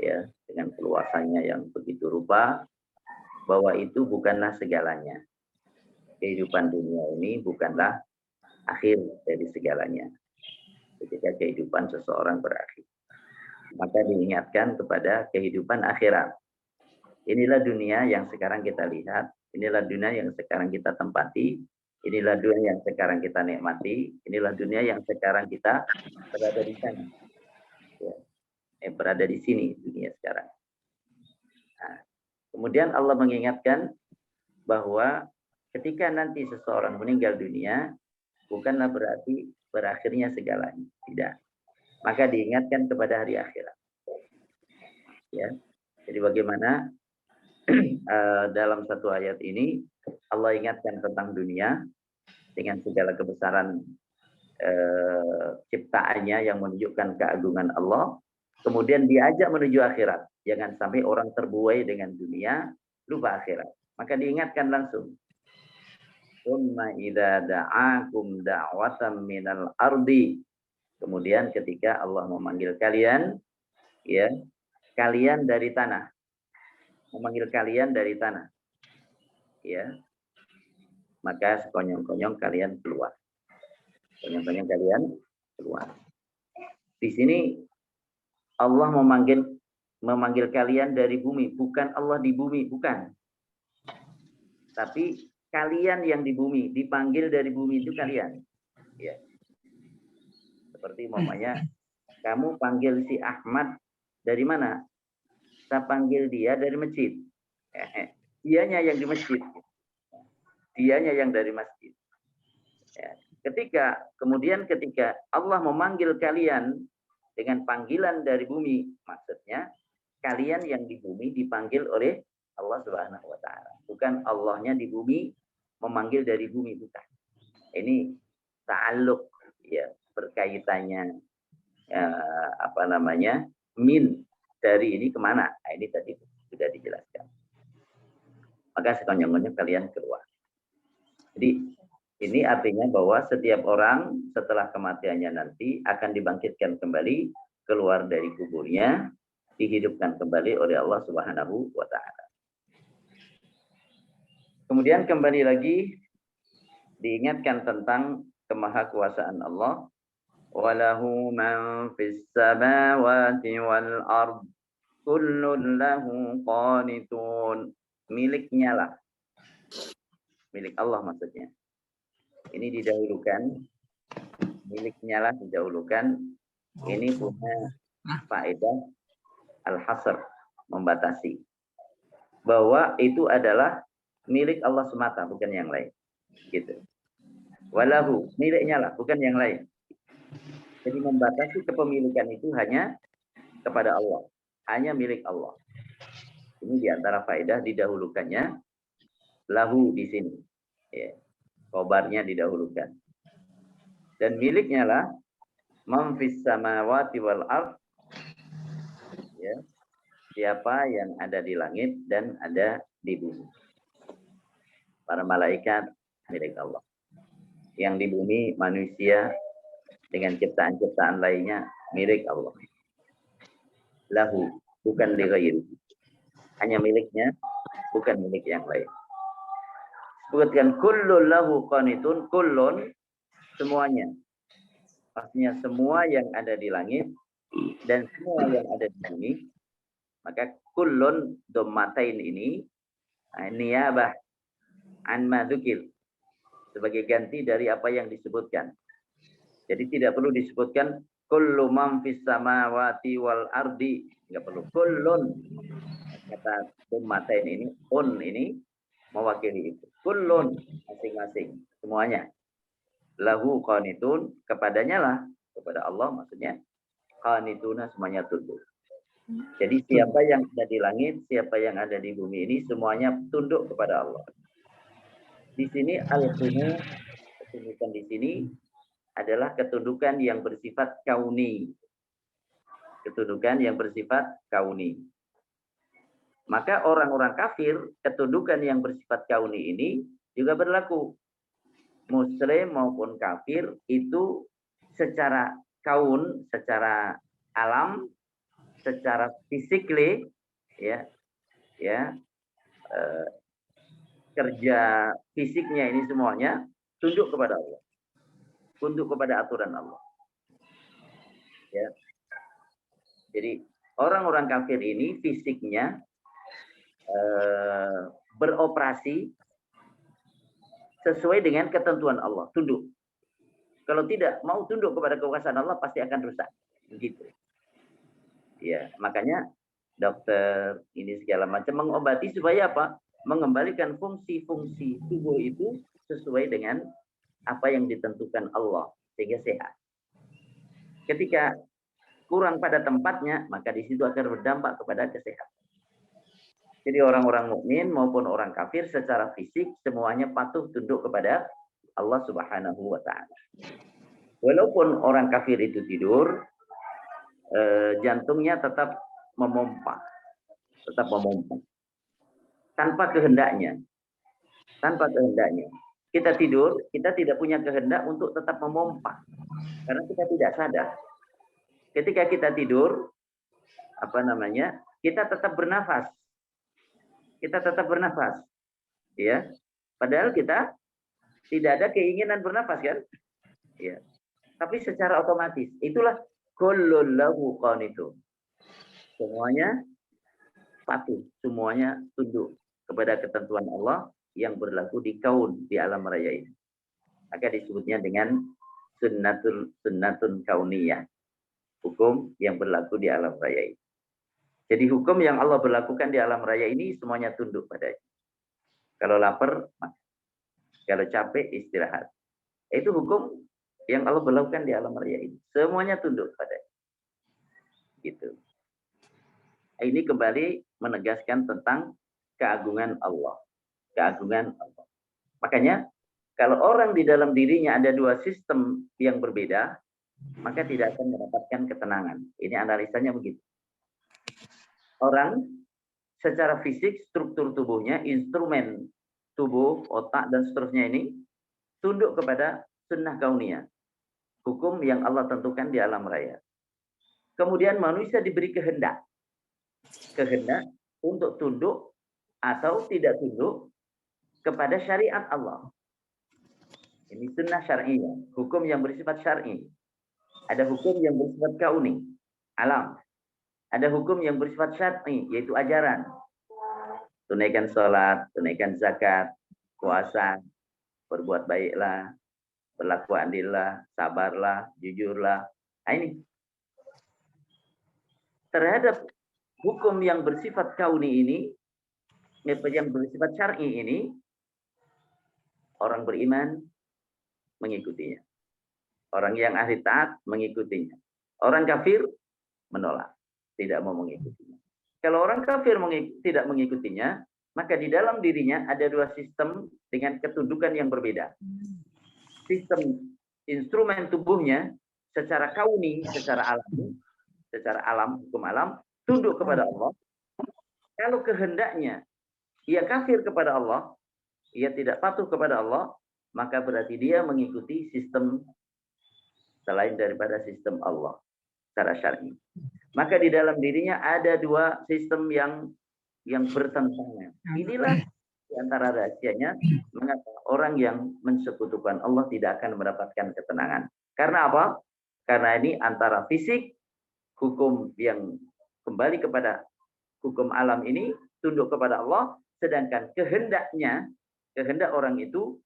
ya dengan keluasannya yang begitu rupa, bahwa itu bukanlah segalanya. Kehidupan dunia ini bukanlah akhir dari segalanya. Ketika kehidupan seseorang berakhir, maka diingatkan kepada kehidupan akhirat. Inilah dunia yang sekarang kita lihat, inilah dunia yang sekarang kita tempati, inilah dunia yang sekarang kita nikmati, inilah dunia yang sekarang kita berada di sana. Ya. Berada di sini dunia sekarang. Nah, kemudian Allah mengingatkan bahwa ketika nanti seseorang meninggal dunia, bukanlah berarti berakhirnya segalanya. Tidak. Maka diingatkan kepada hari akhirat. Ya. Jadi bagaimana dalam satu ayat ini Allah ingatkan tentang dunia dengan segala kebesaran ciptaannya yang menunjukkan keagungan Allah. Kemudian diajak menuju akhirat. Jangan sampai orang terbuai dengan dunia, lupa akhirat. Maka diingatkan langsung. Tsumma idza da'akum da'watan minal ardi. Kemudian ketika Allah memanggil kalian, ya, kalian dari tanah, memanggil kalian dari tanah, ya, maka sekonyong-konyong kalian keluar. Sekonyong-konyong kalian keluar. Di sini Allah memanggil kalian dari bumi, bukan Allah di bumi, bukan. Tapi kalian yang di bumi, dipanggil dari bumi itu kalian. Ya. Seperti umpamanya, kamu panggil si Ahmad dari mana? Saya panggil dia dari masjid. Dianya yang di masjid. Dianya yang dari masjid. Ya. Kemudian ketika Allah memanggil kalian dengan panggilan dari bumi, maksudnya kalian yang di bumi dipanggil oleh Allah Subhanahu wa taala. Bukan Allahnya di bumi memanggil dari bumi, bukan. Ini ta'alluq, ya, berkaitannya min dari ini kemana? Nah, ini tadi sudah dijelaskan. Maka sekonyong-konyong kalian keluar. Jadi ini artinya bahwa setiap orang setelah kematiannya nanti akan dibangkitkan kembali, keluar dari kuburnya, dihidupkan kembali oleh Allah Subhanahu wa taala. Kemudian kembali lagi diingatkan tentang kemahakuasaan Allah. Walahu man fis samawati wal ard kullun lahu qanitun. Miliknya lah. Milik Allah maksudnya. Ini didahulukan. Miliknya lah didahulukan. Ini punya faedah al-hasr, membatasi. Bahwa itu adalah milik Allah semata, bukan yang lain. Gitu. Walahu, miliknya lah, bukan yang lain. Jadi membatasi kepemilikan itu hanya kepada Allah. Hanya milik Allah. Ini diantara faedah didahulukannya lahu di sini. Ya. Khobarnya didahulukan. Dan miliknya lah man fis samawati wal ard. Ya. Siapa yang ada di langit dan ada di bumi. Para malaikat milik Allah. Yang di bumi manusia dengan ciptaan-ciptaan lainnya milik Allah. Lahu, bukan li ghairi. Hanya miliknya, bukan milik yang lain. Sebutkan kullun lahu qanitun, kullun semuanya. Maksudnya semua yang ada di langit dan semua yang ada di bumi. Maka kullun dhammatain ini niyabah an madzukir sebagai ganti dari apa yang disebutkan. Jadi tidak perlu disebutkan kullu man fis samawati wal ardi, enggak perlu. Kullun kata dhammatain ini, ini mewakili itu. Kullun masing-masing semuanya. Lahu qanitun, kepadanya lah, kepada Allah maksudnya. Qanituna semuanya tunduk. Jadi siapa yang ada di langit, siapa yang ada di bumi ini semuanya tunduk kepada Allah. Di sini al-qunut, ketundukan di sini adalah ketundukan yang bersifat kauni. Ketundukan yang bersifat kauni. Maka orang-orang kafir, ketundukan yang bersifat kauni ini juga berlaku. Muslim maupun kafir itu secara kaun, secara alam, secara fisikly, kerja fisiknya ini semuanya tunduk kepada Allah. Tunduk kepada aturan Allah. Ya. Jadi orang-orang kafir ini fisiknya beroperasi sesuai dengan ketentuan Allah, tunduk. Kalau tidak mau tunduk kepada kekuasaan Allah pasti akan rusak. Begitu. Ya, makanya dokter ini segala macam mengobati supaya apa? Mengembalikan fungsi-fungsi tubuh itu sesuai dengan apa yang ditentukan Allah sehingga sehat. Ketika kurang pada tempatnya, maka di situ akan berdampak kepada kesehatan. Jadi orang-orang mukmin maupun orang kafir secara fisik semuanya patuh tunduk kepada Allah Subhanahu wa taala. Walaupun orang kafir itu tidur, jantungnya tetap memompa. Tetap memompa. Tanpa kehendaknya. Tanpa kehendaknya. Kita tidur, kita tidak punya kehendak untuk tetap memompa. Karena kita tidak sadar. Ketika kita tidur, kita tetap bernafas. Kita tetap bernafas. Ya. Padahal kita tidak ada keinginan bernafas kan? Ya. Tapi secara otomatis, itulah kullun lahu qanitun. Semuanya patuh, semuanya tunduk kepada ketentuan Allah yang berlaku di kaun, di alam raya ini. Maka disebutnya dengan sunnatun kauniyah. Hukum yang berlaku di alam raya ini. Jadi hukum yang Allah berlakukan di alam raya ini semuanya tunduk padanya. Kalau lapar, makan. Kalau capek, istirahat. Itu hukum yang Allah berlakukan di alam raya ini. Semuanya tunduk padanya. Gitu. Ini kembali menegaskan tentang keagungan Allah. Keagungan Allah. Makanya, kalau orang di dalam dirinya ada dua sistem yang berbeda, maka tidak akan mendapatkan ketenangan. Ini analisanya begitu. Orang secara fisik, struktur tubuhnya, instrumen tubuh, otak, dan seterusnya ini tunduk kepada sunnah kauniyah. Hukum yang Allah tentukan di alam raya. Kemudian manusia diberi kehendak. Kehendak untuk tunduk atau tidak tunduk kepada syariat Allah. Ini sunnah syar'iyah, hukum yang bersifat syar'i. Ada hukum yang bersifat kauni, alam. Ada hukum yang bersifat syar'i, yaitu ajaran. Tunaikan sholat, tunaikan zakat, puasa, berbuat baiklah, berlaku adillah, sabarlah, jujurlah. Nah, ini. Terhadap hukum yang bersifat kauni ini, yang bersifat syar'i ini, orang beriman mengikutinya. Orang yang ahli taat mengikutinya. Orang kafir menolak, tidak mau mengikutinya. Kalau orang kafir tidak mengikutinya, maka di dalam dirinya ada dua sistem dengan ketundukan yang berbeda. Sistem instrumen tubuhnya secara kauni, secara alami, secara alam, hukum alam, tunduk kepada Allah. Kalau kehendaknya ia kafir kepada Allah, ia tidak patuh kepada Allah, maka berarti dia mengikuti sistem selain daripada sistem Allah secara syar'i. Maka di dalam dirinya ada dua sistem yang bertentangan. Inilah di antara rahasianya mengapa orang yang mensekutukan Allah tidak akan mendapatkan ketenangan. Karena apa? Karena ini antara fisik, hukum yang kembali kepada hukum alam ini tunduk kepada Allah, sedangkan kehendak orang itu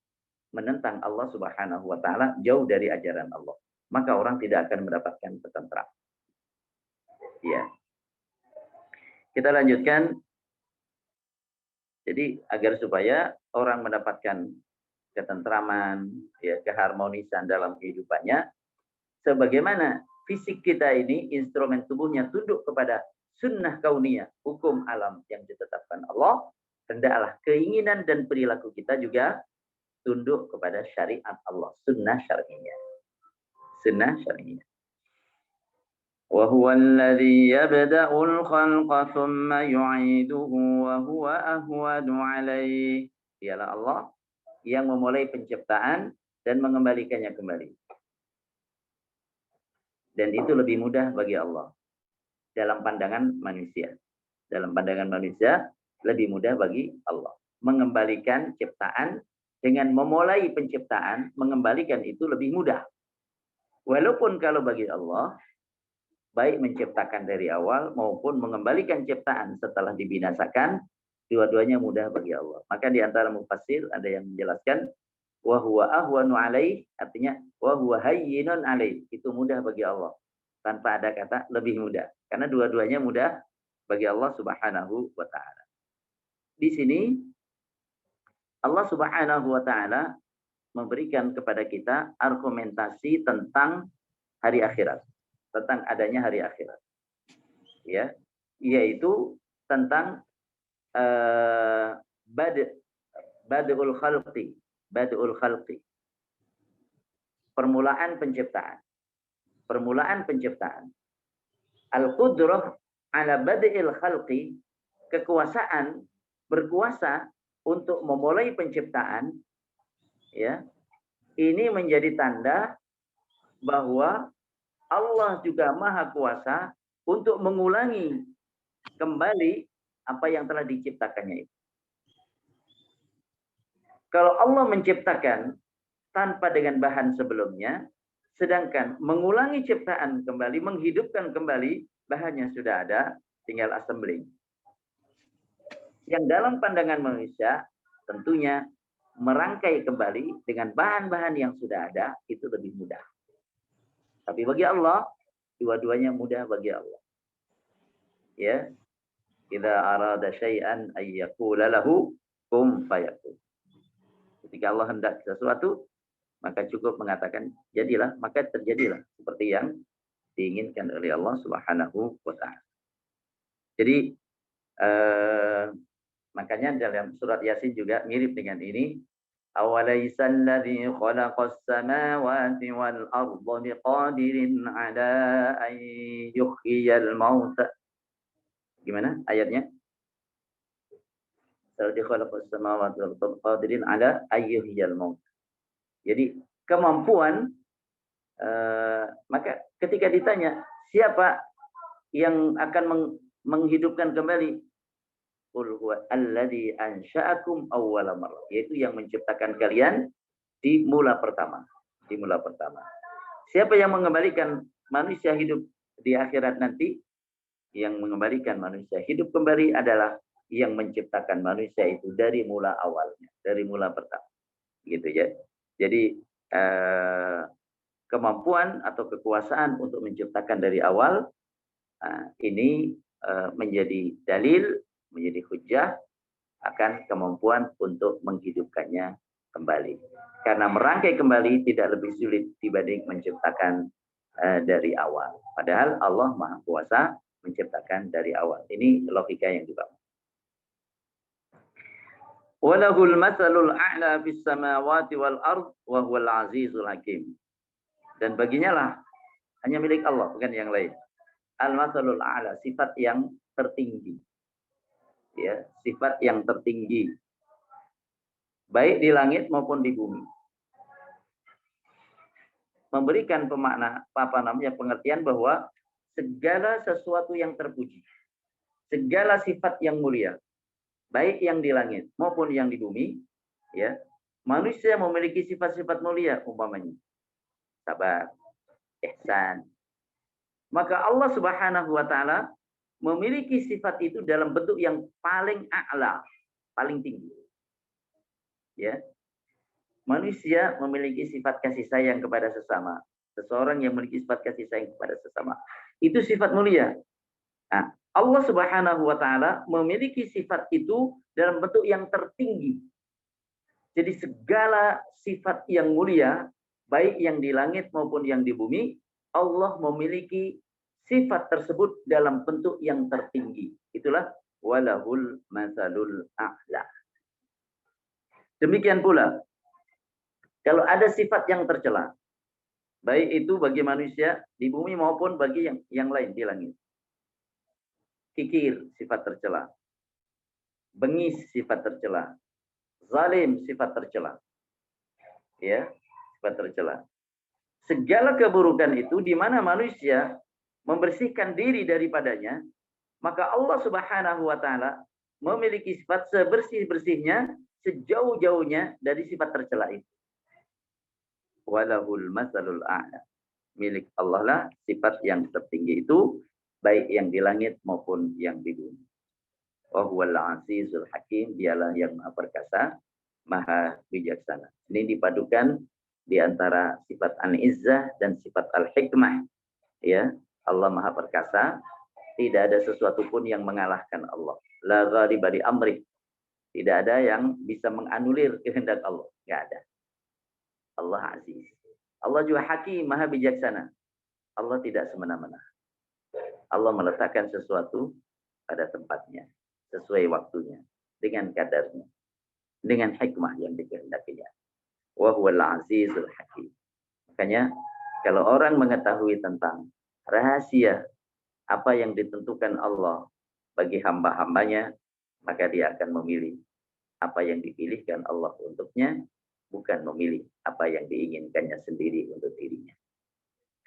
menentang Allah Subhanahu wa taala, jauh dari ajaran Allah. Maka orang tidak akan mendapatkan ketentraman. Ya. Kita lanjutkan. Jadi agar supaya orang mendapatkan ketentraman, ya, keharmonisan dalam kehidupannya, sebagaimana fisik kita ini, instrumen tubuhnya tunduk kepada sunnah kauniyah, hukum alam yang ditetapkan Allah, hendaklah keinginan dan perilaku kita juga tunduk kepada syariat Allah, sunnah syar'iyah. Sunnah syar'iyah. Wa huwa alladhi yabda'ul khalqa thumma yu'iduhu wa huwa ahwadu 'alaihi. Dialah Allah yang memulai penciptaan dan mengembalikannya kembali. Dan itu lebih mudah bagi Allah dalam pandangan manusia. Dalam pandangan manusia lebih mudah bagi Allah mengembalikan ciptaan. Dengan memulai penciptaan, mengembalikan itu lebih mudah. Walaupun kalau bagi Allah, baik menciptakan dari awal maupun mengembalikan ciptaan setelah dibinasakan, dua-duanya mudah bagi Allah. Maka di antara mufassir ada yang menjelaskan, wa huwa ahwanu alaih, artinya wa huwa hayyinun alaih, itu mudah bagi Allah. Tanpa ada kata lebih mudah. Karena dua-duanya mudah bagi Allah Subhanahu wa ta'ala. Di sini, Allah Subhanahu wa ta'ala memberikan kepada kita argumentasi tentang hari akhirat, tentang adanya hari akhirat. Ya, yaitu tentang badul khalqi. Permulaan penciptaan. Permulaan penciptaan. Al-qudrah ala badil khalqi, kekuasaan, berkuasa untuk memulai penciptaan, ya, ini menjadi tanda bahwa Allah juga Maha Kuasa untuk mengulangi kembali apa yang telah diciptakannya itu. Kalau Allah menciptakan tanpa dengan bahan sebelumnya, sedangkan mengulangi ciptaan kembali, menghidupkan kembali, bahannya sudah ada, tinggal assembling. Yang dalam pandangan manusia, tentunya merangkai kembali dengan bahan-bahan yang sudah ada, itu lebih mudah. Tapi bagi Allah, dua-duanya mudah bagi Allah. Ya, idza arada syai'an ay yaqula lahu kum fayakun. Ketika Allah hendak sesuatu, maka cukup mengatakan jadilah, maka terjadilah seperti yang diinginkan oleh Allah Subhanahu wa taala. Jadi makanya dalam surat Yasin juga mirip dengan ini. Awalaisa alladzi khalaqas samawati wal arda biqadirin ala an yuhyiyal mauta. Gimana ayatnya? Alladzi khalaqas samawati wal arda biqadirin ala an yuhyiyal mauta. Jadi kemampuan, maka ketika ditanya siapa yang akan menghidupkan kembali, qul huwa alladzi ansha'akum awwala marrah, yaitu yang menciptakan kalian di mula pertama. Di mula pertama. Siapa yang mengembalikan manusia hidup di akhirat nanti? Yang mengembalikan manusia hidup kembali adalah yang menciptakan manusia itu dari mula awalnya, dari mula pertama. Gitu ya. Jadi kemampuan atau kekuasaan untuk menciptakan dari awal ini menjadi dalil, menjadi hujjah akan kemampuan untuk menghidupkannya kembali. Karena merangkai kembali tidak lebih sulit dibanding menciptakan dari awal. Padahal Allah Maha Kuasa menciptakan dari awal. Ini logika yang dibangun. Walahul matsalul a'la fis samawati wal ard wa huwal azizul hakim. Dan baginya lah hanya milik Allah, bukan yang lain. Al matsalul a'la, sifat yang tertinggi. Ya, sifat yang tertinggi. Baik di langit maupun di bumi. Memberikan pemakna pengertian bahwa segala sesuatu yang terpuji, segala sifat yang mulia, baik yang di langit maupun yang di bumi, ya, manusia memiliki sifat-sifat mulia, umpamanya sabar, ihsan. Maka Allah Subhanahu wa taala memiliki sifat itu dalam bentuk yang paling a'la, paling tinggi. Ya. Manusia memiliki sifat kasih sayang kepada sesama. Seseorang yang memiliki sifat kasih sayang kepada sesama, itu sifat mulia. Nah, Allah Subhanahu wa taala memiliki sifat itu dalam bentuk yang tertinggi. Jadi segala sifat yang mulia, baik yang di langit maupun yang di bumi, Allah memiliki sifat tersebut dalam bentuk yang tertinggi. Itulah walahul matsalul a'la. Demikian pula kalau ada sifat yang tercela, baik itu bagi manusia di bumi maupun bagi yang lain di langit. Kikir, sifat tercela. Bengis, sifat tercela. Zalim, sifat tercela. Ya, sifat tercela. Segala keburukan itu di mana manusia membersihkan diri daripadanya, maka Allah Subhanahu wa taala memiliki sifat sebersih-bersihnya, sejauh-jauhnya dari sifat tercela itu. Walahul matsalul a'la. Milik Allah lah sifat yang tertinggi itu, baik yang di langit maupun yang di bumi. Wa huwal azizul hakim, dialah yang Maha Perkasa, Maha Bijaksana. Ini dipadukan di antara sifat An-Izzah dan sifat Al-Hikmah. Ya, Allah Maha Perkasa, tidak ada sesuatu pun yang mengalahkan Allah. La ghaliba li amri. Tidak ada yang bisa menganulir kehendak Allah, enggak ada. Allah Aziz. Allah juga Hakim, Maha Bijaksana. Allah tidak semena-mena. Allah meletakkan sesuatu pada tempatnya, sesuai waktunya, dengan kadarnya, dengan hikmah yang dikehendakinya. Wa huwal azizul hakim. Makanya kalau orang mengetahui tentang rahasia apa yang ditentukan Allah bagi hamba-hambanya, maka dia akan memilih apa yang dipilihkan Allah untuknya, bukan memilih apa yang diinginkannya sendiri untuk dirinya.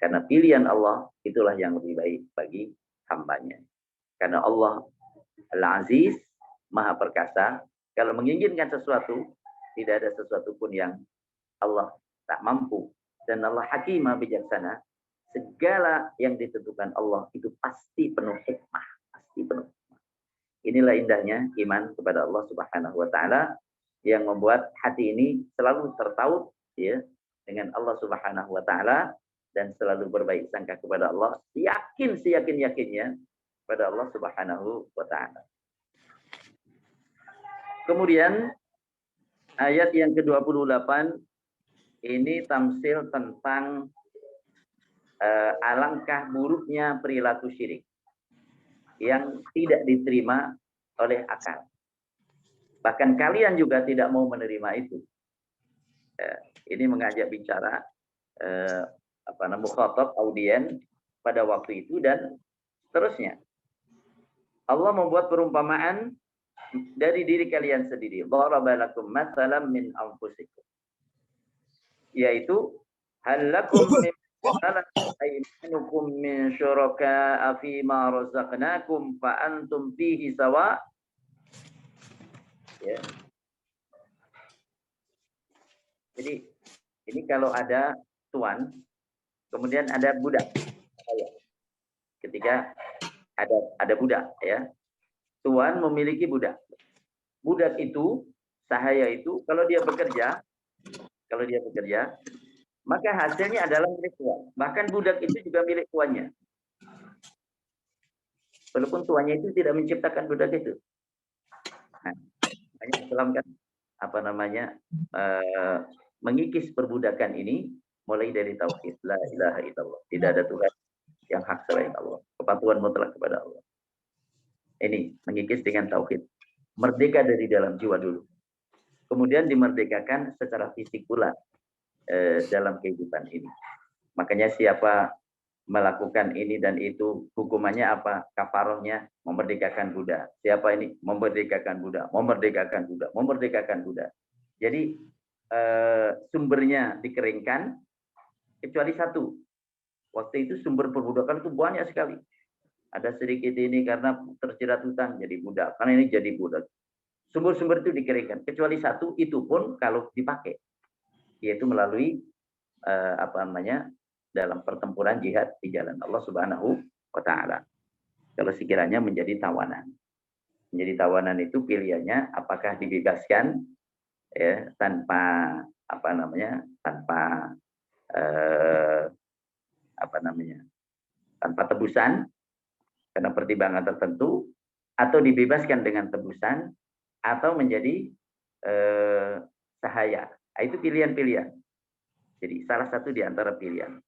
Karena pilihan Allah itulah yang lebih baik bagi hambanya. Karena Allah Al-Aziz, Maha Perkasa. Kalau menginginkan sesuatu, tidak ada sesuatu pun yang Allah tak mampu. Dan Allah Hakimah bijaksana. Segala yang ditentukan Allah itu pasti penuh hikmah. Pasti penuh hikmah. Inilah indahnya iman kepada Allah Subhanahu wa Ta'ala yang membuat hati ini selalu tertaut ya dengan Allah Subhanahu wa Ta'ala dan selalu berbaik sangka kepada Allah, yakin seyakin-yakinnya kepada Allah Subhanahu wa Ta'ala. Kemudian ayat yang ke-28 ini tamsil tentang alangkah buruknya perilaku syirik yang tidak diterima oleh akal. Bahkan kalian juga tidak mau menerima itu. Ini mengajak bicara mukhatab audien pada waktu itu dan seterusnya. Allah membuat perumpamaan dari diri kalian sendiri. Daraba lakum mathalan min anfusikum. Yaitu halakum min aymanukum min syuraka'a fi ma razaqnakum fa antum fihi sawa. Ya. Jadi ini kalau ada tuan, kemudian ada budak. Ketika ada budak, ya, tuan memiliki budak. Budak itu, sahaya itu, kalau dia bekerja, maka hasilnya adalah milik tuan. Bahkan budak itu juga milik tuannya. Walaupun tuannya itu tidak menciptakan budak itu. Nah, Islam kan mengikis perbudakan ini mulai dari tauhid la ilaha illallah, tidak ada Tuhan yang hak selain Allah, kepatuhan mutlak kepada Allah. Ini mengikis dengan tauhid, merdeka dari dalam jiwa dulu, kemudian dimerdekakan secara fisik pula dalam kehidupan ini. Makanya siapa melakukan ini dan itu, hukumannya apa? Kafarohnya memerdekakan budak. Siapa ini? Memerdekakan budak, memerdekakan budak, memerdekakan budak. Jadi sumbernya dikeringkan, kecuali satu. Waktu itu sumber perbudakan itu banyak sekali. Ada sedikit ini karena terjerat hutang jadi budak, karena ini jadi budak. Sumber-sumber itu dikeringkan, kecuali satu, itu pun kalau dipakai, yaitu melalui dalam pertempuran jihad di jalan Allah Subhanahu wa Ta'ala. Kalau sekiranya menjadi tawanan. Menjadi tawanan itu pilihannya apakah dibebaskan ya, tanpa tanpa tebusan karena pertimbangan tertentu, atau dibebaskan dengan tebusan, atau menjadi sahaya. Itu pilihan-pilihan. Jadi salah satu di antara pilihan.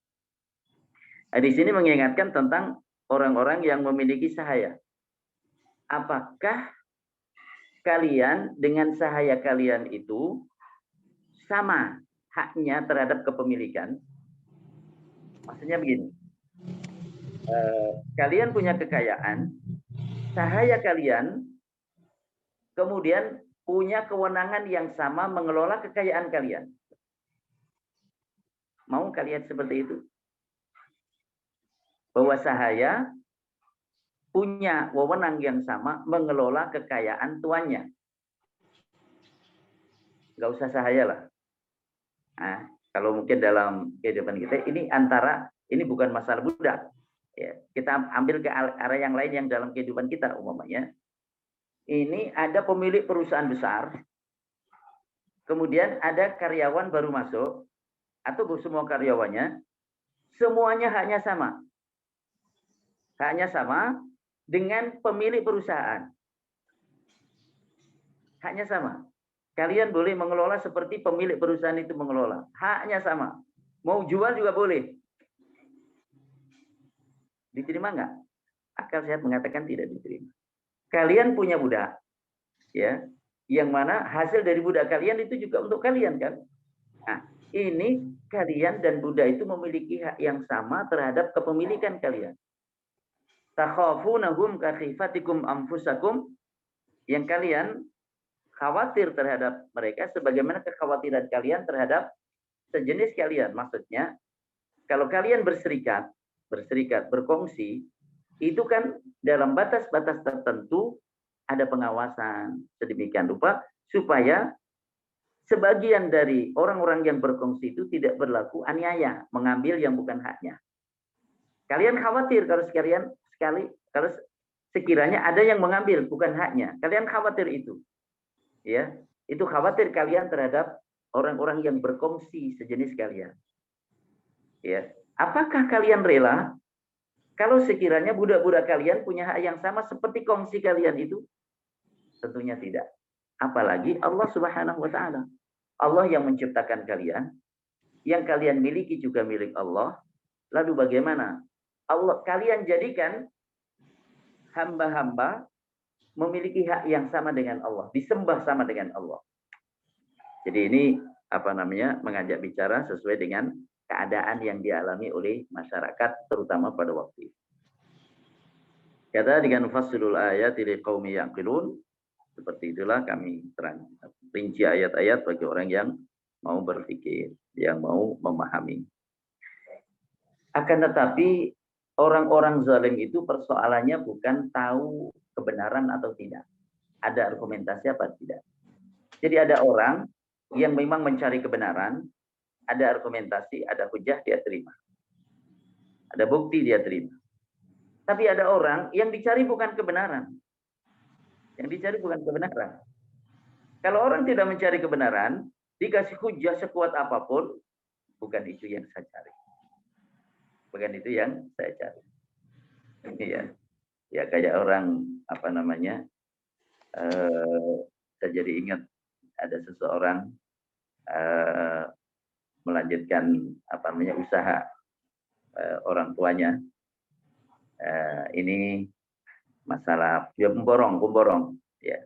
Nah, di sini mengingatkan tentang orang-orang yang memiliki sahaya. Apakah kalian dengan sahaya kalian itu sama haknya terhadap kepemilikan? Maksudnya begini. Kalian punya kekayaan, sahaya kalian kemudian punya kewenangan yang sama mengelola kekayaan kalian. Mau kalian seperti itu? Bahwa sahaya punya wewenang yang sama mengelola kekayaan tuannya. Nggak usah sahaya lah. Nah, kalau mungkin dalam kehidupan kita, ini bukan masalah budak. Ya, kita ambil ke arah yang lain yang dalam kehidupan kita umpamanya. Ini ada pemilik perusahaan besar, kemudian ada karyawan baru masuk, atau semua karyawannya, semuanya haknya sama. Haknya sama dengan pemilik perusahaan. Haknya sama. Kalian boleh mengelola seperti pemilik perusahaan itu mengelola. Haknya sama. Mau jual juga boleh. Diterima nggak? Akal sehat mengatakan tidak diterima. Kalian punya budak, ya, yang mana hasil dari budak kalian itu juga untuk kalian kan? Nah, ini kalian dan budak itu memiliki hak yang sama terhadap kepemilikan kalian. Takhafunahum kakhifatikum anfusakum, yang kalian khawatir terhadap mereka sebagaimana kekhawatiran kalian terhadap sejenis kalian. Maksudnya Kalau kalian berserikat, berkongsi, itu kan dalam batas-batas tertentu ada pengawasan sedemikian rupa supaya sebagian dari orang-orang yang berkongsi itu tidak berlaku aniaya, mengambil yang bukan haknya. Kalian khawatir kalau kalau sekiranya ada yang mengambil bukan haknya, kalian khawatir itu. Ya, itu khawatir kalian terhadap orang-orang yang berkongsi sejenis kalian. Ya, apakah kalian rela kalau sekiranya budak-budak kalian punya hak yang sama seperti kongsi kalian itu? Tentunya tidak. Apalagi Allah Subhanahu wa taala. Allah yang menciptakan kalian, yang kalian miliki juga milik Allah. Lalu bagaimana? Kalian jadikan hamba-hamba memiliki hak yang sama dengan Allah, disembah sama dengan Allah. Jadi ini mengajak bicara sesuai dengan keadaan yang dialami oleh masyarakat terutama pada waktu itu. Kata dengan fasilul ayat liqaumi yaqilun, seperti itulah kami rinci ayat-ayat bagi orang yang mau berpikir, yang mau memahami. Akan tetapi orang-orang zalim itu persoalannya bukan tahu kebenaran atau tidak. Ada argumentasi apa tidak. Jadi ada orang yang memang mencari kebenaran, ada argumentasi, ada hujah, dia terima. Ada bukti, dia terima. Tapi ada orang yang dicari bukan kebenaran. Yang dicari bukan kebenaran. Kalau orang tidak mencari kebenaran, dikasih hujah sekuat apapun, bukan itu yang saya cari. Bukan itu yang saya cari. Ini ya kayak orang saya jadi ingat ada seseorang melanjutkan usaha orang tuanya. Ini masalah pemborong ya,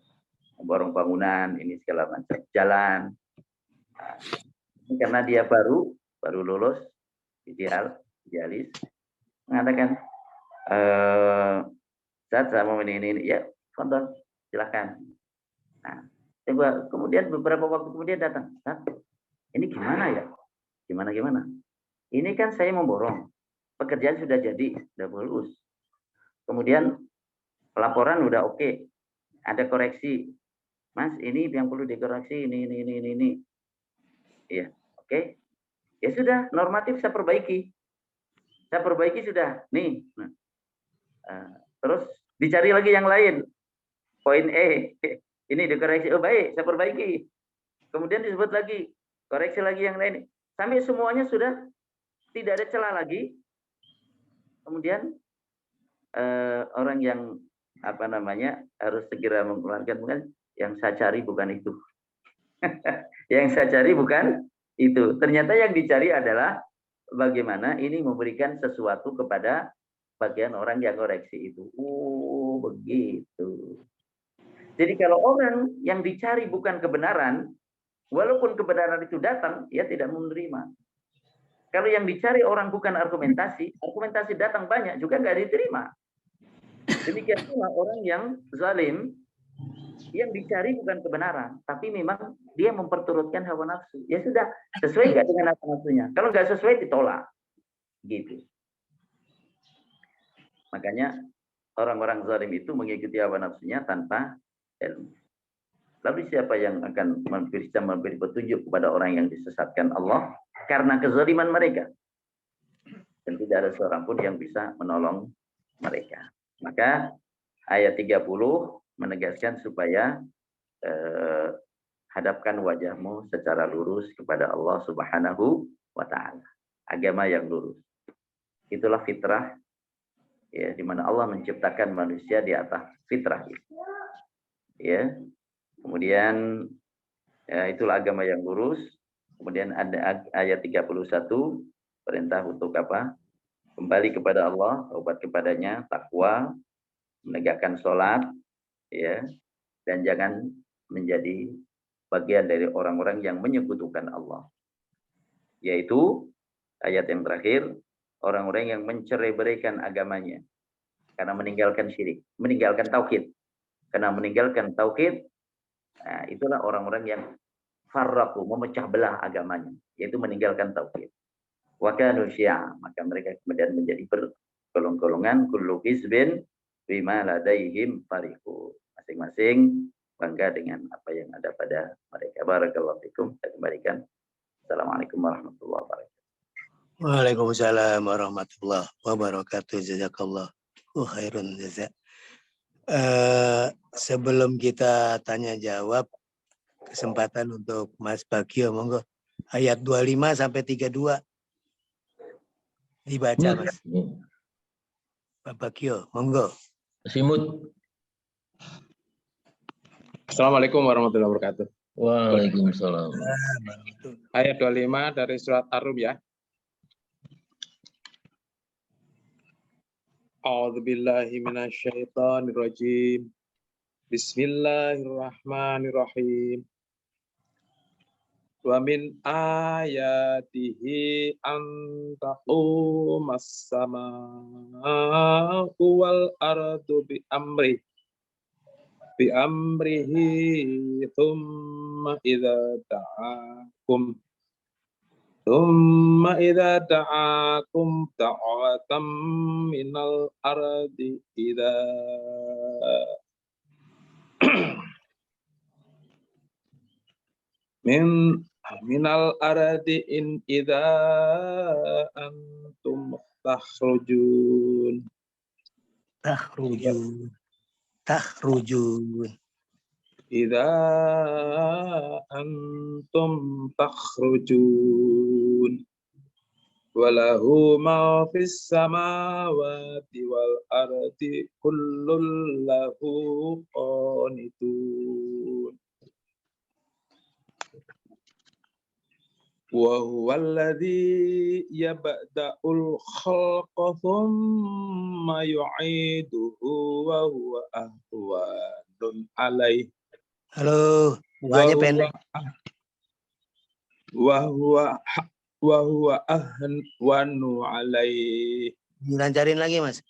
pemborong bangunan ini segala macam jalan. Karena dia baru lulus idealis mengatakan saya mau ini ya konten silakan. Nah, kemudian beberapa waktu kemudian datang, ini gimana ya? Gimana? Ini kan saya memborong, pekerjaan sudah jadi, sudah lulus. Kemudian laporan udah oke, ada koreksi, Mas ini yang perlu dikoreksi ini. Iya, oke. Ya sudah, normatif saya perbaiki. Sudah, nih. Terus dicari lagi yang lain. Poin ini dikoreksi, oh baik, saya perbaiki. Kemudian disebut lagi, koreksi lagi yang lain. Sampai semuanya sudah tidak ada celah lagi. Kemudian orang yang harus segera mengeluarkan, bukan yang saya cari bukan itu. Yang saya cari bukan itu. Ternyata yang dicari adalah bagaimana ini memberikan sesuatu kepada bagian orang yang koreksi itu. Oh, begitu. Jadi kalau orang yang dicari bukan kebenaran, walaupun kebenaran itu datang, ia tidak menerima. Kalau yang dicari orang bukan argumentasi datang banyak juga nggak diterima. Demikian pula orang yang zalim, yang dicari bukan kebenaran, tapi memang dia memperturutkan hawa nafsu. Ya sudah, sesuai nggak dengan hawa nafsunya. Kalau nggak sesuai ditolak, gitu. Makanya orang-orang zalim itu mengikuti hawa nafsunya tanpa ilmu. Lalu siapa yang akan bisa memberi petunjuk kepada orang yang disesatkan Allah karena kezaliman mereka? Dan tidak ada seorang pun yang bisa menolong mereka. Maka ayat 30 menegaskan supaya hadapkan wajahmu secara lurus kepada Allah Subhanahu wa taala. Agama yang lurus. Itulah fitrah ya, di mana Allah menciptakan manusia di atas fitrah itu. Ya. Kemudian ya, itulah agama yang lurus. Kemudian ada ayat 31 perintah untuk apa? Kembali kepada Allah, taubat kepadanya, takwa, menegakkan sholat, ya, dan jangan menjadi bagian dari orang-orang yang menyekutukan Allah. Yaitu ayat yang terakhir, orang-orang yang mencerai-beraikan agamanya karena meninggalkan syirik, meninggalkan tauhid. Karena meninggalkan tauhid, nah, itulah orang-orang yang farraqu, memecah belah agamanya, yaitu meninggalkan tauhid. Wa kanu syi'a, maka mereka kemudian menjadi bergolong-golongan, kullu hizbin bima ladaihim farihun. Masing-masing bangga dengan apa yang ada pada mereka. Barakallahu fikum. Saya kembalikan. Assalamualaikum warahmatullahi wabarakatuh. Waalaikumsalam warahmatullahi wabarakatuh. Jazakallah khairun jazak. Sebelum kita tanya jawab, kesempatan untuk Mas Bagio, monggo. Ayat 25 sampai 32 dibaca, Mas. Pak Bagio, monggo. Simut. Assalamualaikum warahmatullahi wabarakatuh. Waalaikumsalam. Ayat 25 dari surat Ar-Rum ya. A'udzubillahi minasyaitonirrajim. Bismillahirrahmanirrahim. Wa min ayatihi an taqumas sama'u wal ardu bi amrihi thumma idza da'akum da'watan minal ardi minal ardi in idza antum takhrujun. Idza antum takhrujun walahu ma fis samawati wal ardi kullun lahu qanitun. Wa huwal ladzi yabda'ul khalqa thumma yu'iduhu wa huwa ahwanun alaihi. Halo, buahnya pendek. Wa huwa ahwanu alaihi. Lancarin lagi, Mas.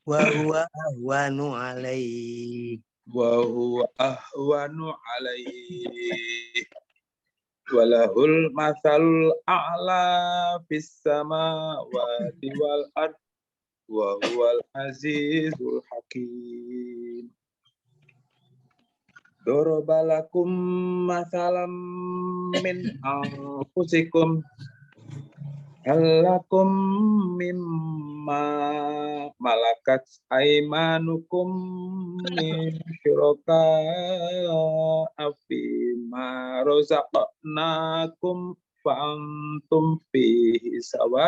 Wa huwa ahwanu alaihi. Wa huwa ahwanu alaihi. Walahul matsalul a'la fis samawati wal ard wa huwal azizul hakim. Darabalakum matsalam min anfusikum halakum mimma malakat aymanukum min syuraka fima razaqnakum fa antum fihi sawa'un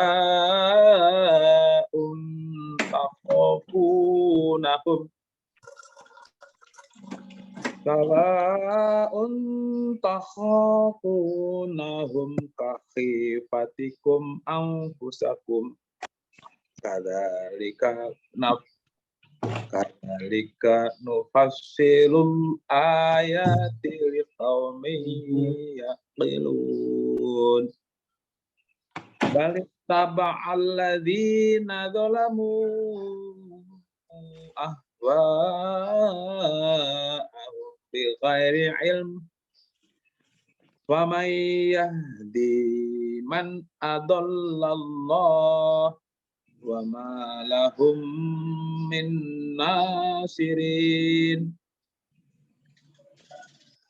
takhafunahum kakhifatikum anfusakum kadzalika nufassilul ayati liqaumin yaqilun. Bal taba'al ladzina zalamu ahwa'ahum bighairi ilm wa man yahdi man adallallah wa ma lahum min nasirin.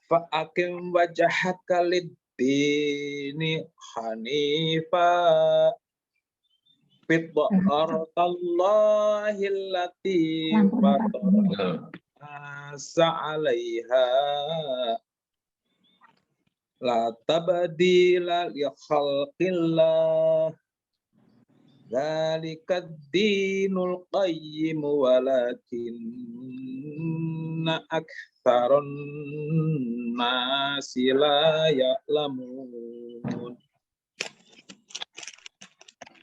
Fa aqim wajhaka lid-dini hanifa fitratallahi allati fatara sa'alaiha la tabdila li khalqillah dzalikad dinul qayyim walakinna aktsaran nasi la ya'lamun.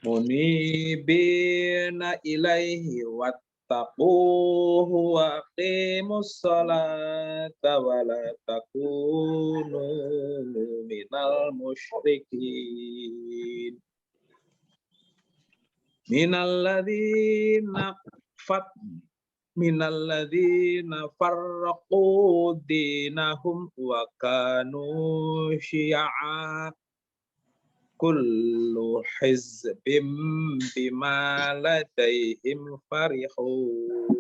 Munibina ilaihi wattaquhu wa aqimus salata wa la takunu minal musyrikin. Minalladzina farraqu dinahum wa kanu syi'a kullu hizbim bima ladaihim farihun.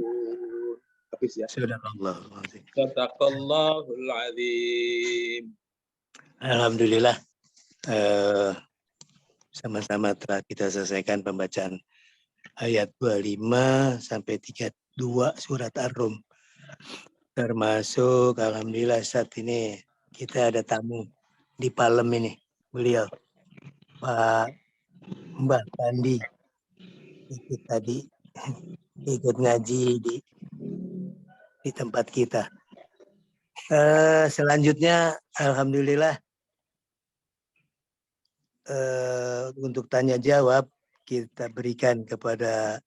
Habis ya. Sadaqallahul azim. Alhamdulillah. Sama-sama telah kita selesaikan pembacaan ayat 25 sampai 32 surat Ar-Rum. Termasuk alhamdulillah saat ini kita ada tamu di Palem ini. Beliau Pak Mbah Pandi ikut tadi ikut ngaji di tempat kita. Selanjutnya alhamdulillah untuk tanya jawab kita berikan kepada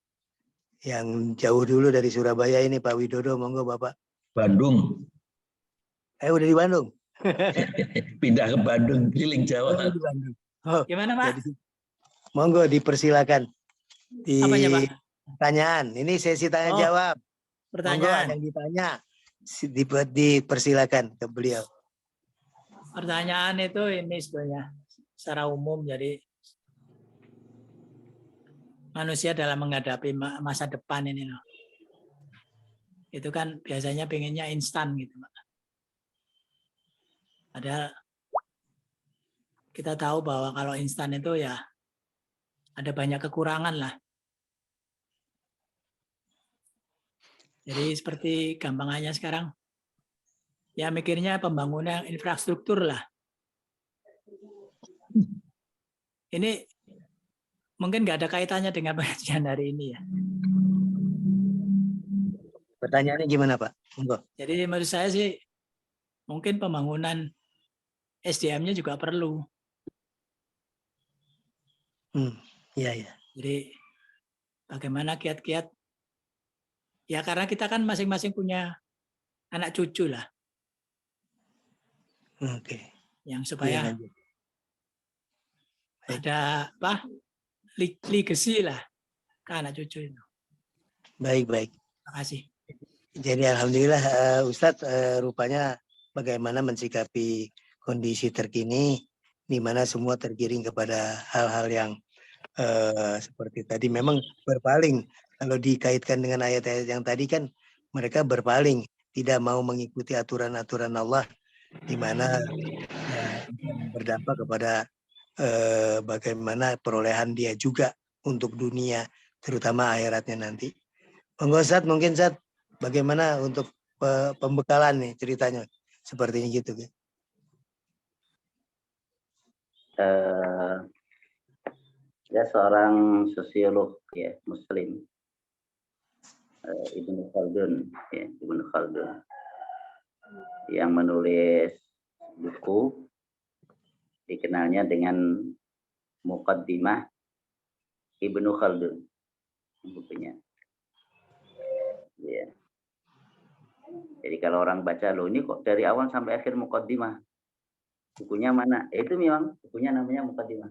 yang jauh dulu dari Surabaya ini, Pak Widodo, monggo Bapak. Bandung. Udah di Bandung. Pindah ke Bandung, keliling Jawa. Di Bandung. Oh, Gimana Pak? jadi, monggo dipersilakan. Apanya Pak? Pertanyaan. Ini sesi tanya jawab. Pertanyaan. Monggo ada yang ditanya. Dipersilakan ke beliau. Pertanyaan itu ini sebenarnya secara umum, jadi manusia dalam menghadapi masa depan ini loh. Itu kan biasanya pengennya instan gitu Pak. Padahal kita tahu bahwa kalau instan itu ya ada banyak kekurangan lah. Jadi seperti gampangannya sekarang, ya mikirnya pembangunan infrastruktur lah. Ini mungkin nggak ada kaitannya dengan pengajian hari ini ya. Pertanyaannya gimana Pak? Monggo. Jadi menurut saya sih mungkin pembangunan SDM-nya juga perlu. Iya. Jadi bagaimana kiat-kiat, ya karena kita kan masing-masing punya anak cucu lah. Oke. Yang supaya ada apa? Legacy lah ke anak cucu itu. Baik. Terima kasih. Jadi alhamdulillah Ustadz rupanya bagaimana mensikapi kondisi terkini di mana semua tergiring kepada hal-hal yang seperti tadi memang berpaling. Kalau dikaitkan dengan ayat-ayat yang tadi kan mereka berpaling, tidak mau mengikuti aturan-aturan Allah di mana berdampak kepada bagaimana perolehan dia juga untuk dunia, terutama akhiratnya nanti. Monggo Ustadz, mungkin Ustadz bagaimana untuk pembekalan nih ceritanya sepertinya gitu kan? Ya seorang sosiolog ya Muslim, Ibnu Khaldun yang menulis buku dikenalnya dengan Muqaddimah Ibnu Khaldun bukunya. Ya. Jadi kalau orang baca loh ini kok dari awal sampai akhir Muqaddimah, bukunya mana? Itu memang bukunya namanya Muqaddimah.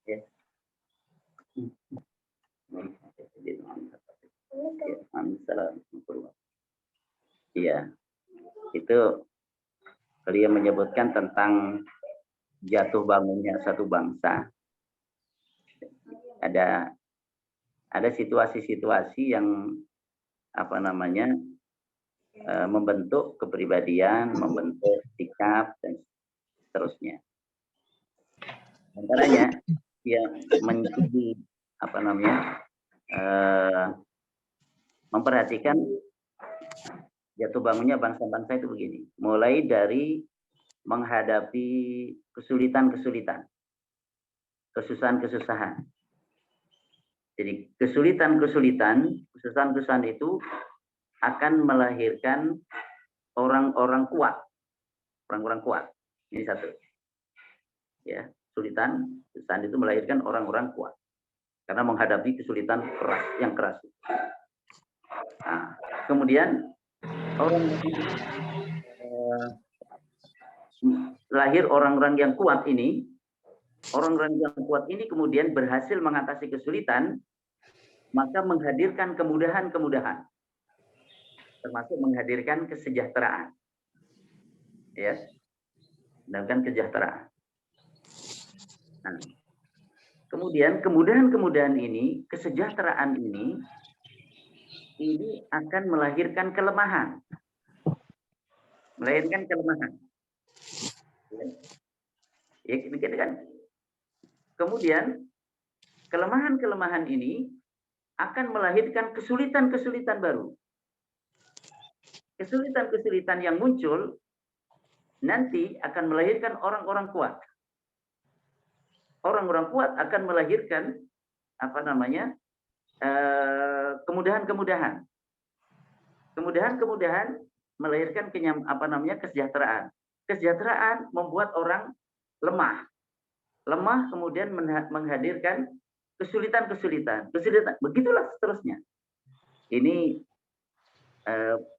Ya. Iya. Itu beliau menyebutkan tentang jatuh bangunnya satu bangsa. Ada situasi-situasi yang membentuk kepribadian, membentuk sikap dan seterusnya. Antaranya dia menjadi memperhatikan jatuh bangunnya bangsa-bangsa itu begini. Mulai dari menghadapi kesulitan-kesulitan, kesusahan-kesusahan. Jadi kesulitan-kesusahan itu akan melahirkan orang-orang kuat. Orang-orang kuat. Ini satu. Ya, kesulitan itu melahirkan orang-orang kuat. Karena menghadapi kesulitan yang keras. Nah, kemudian lahir orang-orang yang kuat ini. Orang-orang yang kuat ini kemudian berhasil mengatasi kesulitan, maka menghadirkan kemudahan-kemudahan. Termasuk menghadirkan kesejahteraan. Ya. Dan kesejahteraan. Nah, kemudian kemudahan-kemudahan ini, kesejahteraan ini akan melahirkan kelemahan. Melahirkan kelemahan. Ya, gitu kan. Kemudian kelemahan-kelemahan ini akan melahirkan kesulitan-kesulitan baru. Kesulitan-kesulitan yang muncul nanti akan melahirkan orang-orang kuat. Orang-orang kuat akan melahirkan kemudahan-kemudahan. Kemudahan-kemudahan melahirkan kesejahteraan. Kesejahteraan membuat orang lemah. Lemah kemudian menghadirkan kesulitan-kesulitan. Begitulah seterusnya. Ini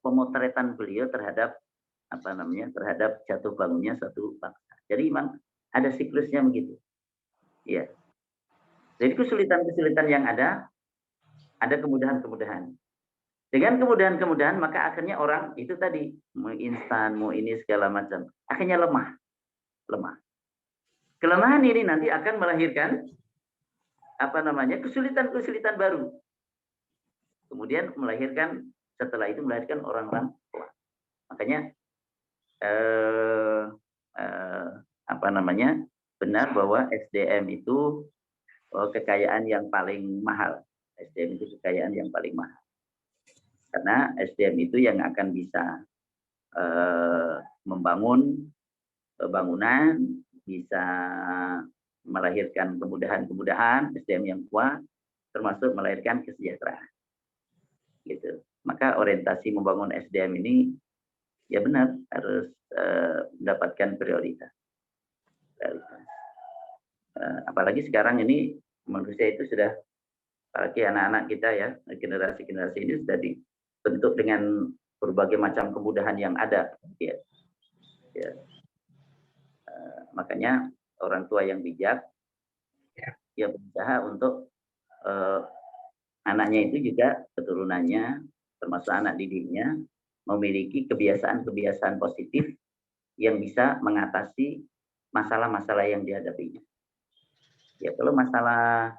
pemotretan beliau terhadap terhadap jatuh bangunnya suatu bangsa. Jadi memang ada siklusnya begitu. Ya. Jadi kesulitan-kesulitan yang ada kemudahan-kemudahan. Dengan kemudahan-kemudahan maka akhirnya orang itu tadi mau instan, mau ini segala macam, akhirnya lemah. Kelemahan ini nanti akan melahirkan kesulitan-kesulitan baru. Kemudian setelah itu melahirkan orang-orang kuat. Makanya benar bahwa SDM itu kekayaan yang paling mahal. SDM itu kekayaan yang paling mahal. Karena SDM itu yang akan bisa membangun bangunan, bisa melahirkan kemudahan-kemudahan, SDM yang kuat, termasuk melahirkan kesejahteraan. Gitu. Maka orientasi membangun SDM ini ya benar harus mendapatkan prioritas. Apalagi sekarang ini manusia itu sudah, apalagi anak-anak kita ya, generasi-generasi ini sudah dibentuk dengan berbagai macam kemudahan yang ada. Ya. Makanya orang tua yang bijak ya berusaha untuk anaknya itu juga keturunannya, termasuk anak didiknya, memiliki kebiasaan-kebiasaan positif yang bisa mengatasi masalah-masalah yang dihadapinya. Ya kalau masalah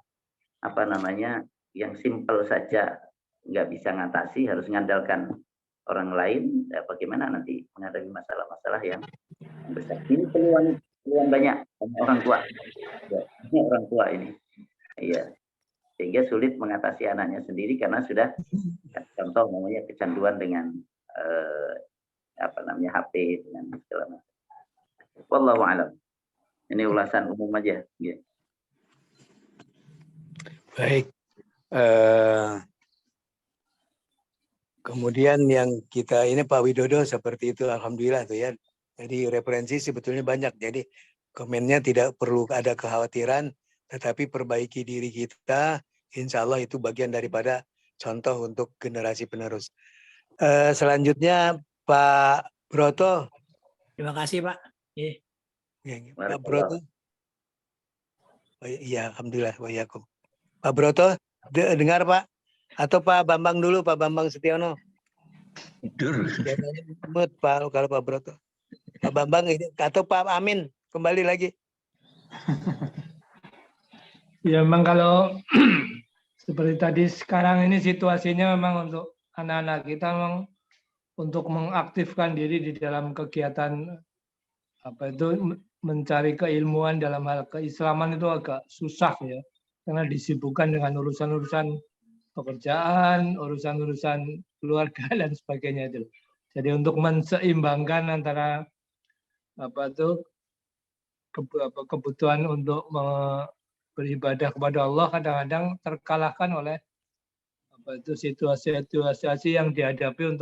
yang simpel saja nggak bisa ngatasi, harus mengandalkan orang lain, ya bagaimana nanti menghadapi masalah-masalah yang besar. Ini peluang banyak orang tua. Ya, ini orang tua ini. Iya. Sehingga sulit mengatasi anaknya sendiri karena sudah contoh kecanduan dengan HP dengan segala macam. Wallahu a'lam. Ini ulasan umum aja. Ya. Baik. Kemudian yang kita ini Pak Widodo seperti itu, alhamdulillah tuh ya. Jadi referensi sebetulnya banyak. Jadi komennya tidak perlu ada kekhawatiran, tetapi perbaiki diri kita. Insya Allah itu bagian daripada contoh untuk generasi penerus. Selanjutnya Pak Broto. Terima kasih Pak. Pak Broto. Iya, alhamdulillah. Wa'alaikum. Pak Broto, dengar Pak? Atau Pak Bambang dulu, Pak Bambang Setiono. Tidur. Pak, kalau Pak Broto. Pak Bambang atau Pak Amin kembali lagi. Ya memang kalau seperti tadi sekarang ini situasinya memang untuk anak-anak kita memang untuk mengaktifkan diri di dalam kegiatan mencari keilmuan dalam hal keislaman itu agak susah ya, karena disibukkan dengan urusan-urusan pekerjaan, urusan-urusan keluarga dan sebagainya itu. Jadi untuk menseimbangkan antara kebutuhan untuk beribadah kepada Allah kadang-kadang terkalahkan oleh situasi-situasi yang dihadapi